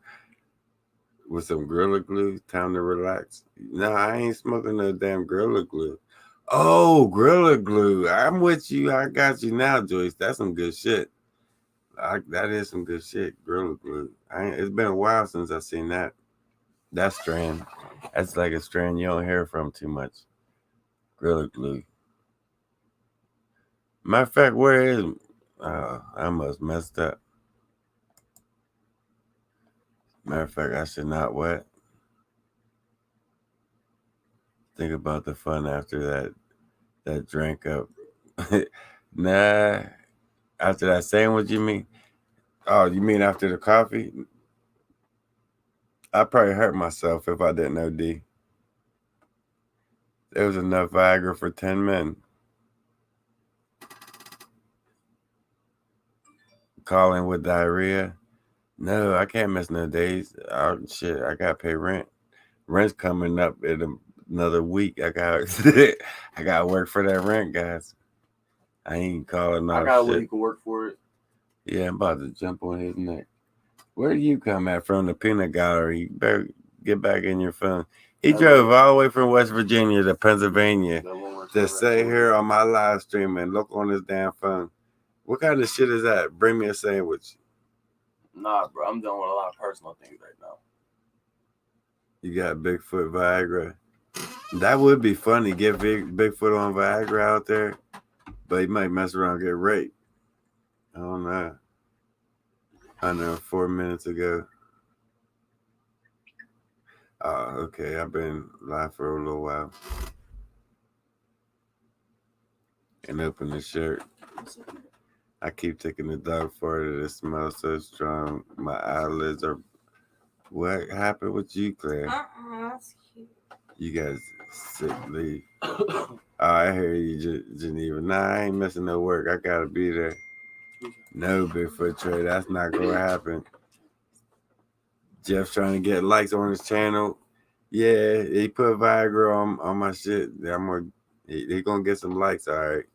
With some Gorilla Glue. Time to relax. No, I ain't smoking no damn Gorilla Glue. Oh, Gorilla Glue. I'm with you. I got you now, Joyce. That's some good shit. That is some good shit. Gorilla Glue. It's been a while since I've seen that. That strand. That's like a strand you don't hear from too much. Gorilla Glue. Matter of fact, where is... I must messed up. Matter of fact, I should not what? Think about the fun after that drink up. Nah. After that sandwich, you mean? Oh, you mean after the coffee? I probably hurt myself if I didn't OD. There was enough Viagra for 10 men. Calling with diarrhea. No, I can't miss no days. Oh, shit, I got to pay rent. Rent's coming up in another week. I got to work for that rent, guys. I ain't calling no shit. I got a way you can work for it. Yeah, I'm about to jump on his neck. Where do you come at from the peanut gallery? You better get back in your phone. He drove all the way from West Virginia to Pennsylvania to sit here on my live stream and look on his damn phone. What kind of shit is that? Bring me a sandwich. Nah, bro, I'm dealing with a lot of personal things right now. You got Bigfoot Viagra. That would be funny. Get Bigfoot on Viagra out there, but he might mess around and get raped. I don't know. I know 4 minutes ago. Oh, okay. I've been live for a little while. and open the shirt. I keep taking the dog further. It smells so strong. My eyelids are. What happened with you, Claire? That's cute. You guys sick leave. Oh, I hear you, Geneva. Nah, I ain't missing no work. I gotta be there. No, Bigfoot Trey, that's not gonna happen. Jeff's trying to get likes on his channel. Yeah, he put Viagra on my shit. He gonna get some likes, all right.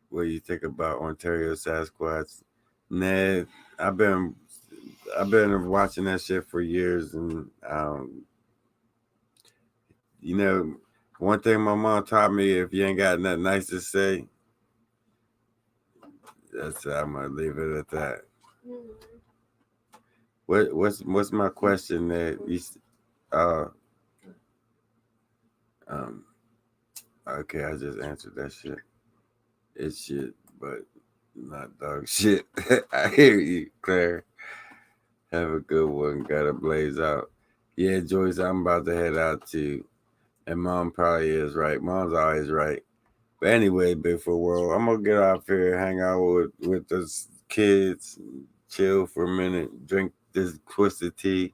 What do you think about Ontario Sasquatch? Nah, I've been watching that shit for years, and you know, one thing my mom taught me: if you ain't got nothing nice to say, I'm gonna leave it at that. What's my question that you okay, I just answered that shit. It's shit, but not dog shit. I hear you, Claire. Have a good one. Gotta blaze out. Yeah, Joyce, I'm about to head out too. And Mom probably is right. Mom's always right. But anyway, Bigfoot World, I'm gonna get off here, hang out with the kids, chill for a minute, drink this twisted tea,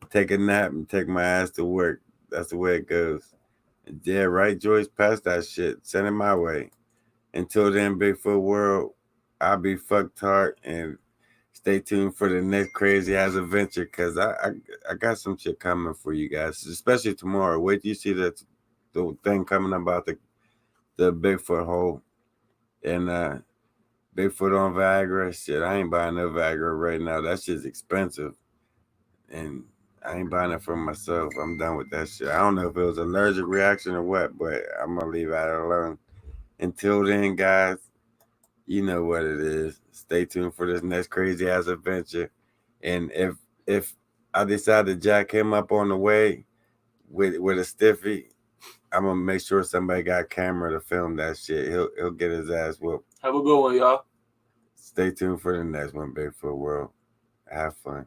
take a nap, and take my ass to work. That's the way it goes. And yeah, right, Joyce, pass that shit. Send it my way. Until then, Bigfoot World, I'll be fucked hard, and stay tuned for the next crazy ass adventure, because I got some shit coming for you guys, especially tomorrow. Wait till you see the thing coming about the Bigfoot hole and Bigfoot on Viagra. Shit, I ain't buying no Viagra right now. That shit's expensive, and I ain't buying it for myself. I'm done with that shit. I don't know if it was an allergic reaction or what, but I'm gonna leave that alone. Until then, guys, you know what it is. Stay tuned for this next crazy ass adventure. And if I decide to jack him up on the way with a stiffy, I'm gonna make sure somebody got a camera to film that shit. He'll get his ass whooped. Have a good one, y'all. Stay tuned for the next one, Bigfoot World. Have fun.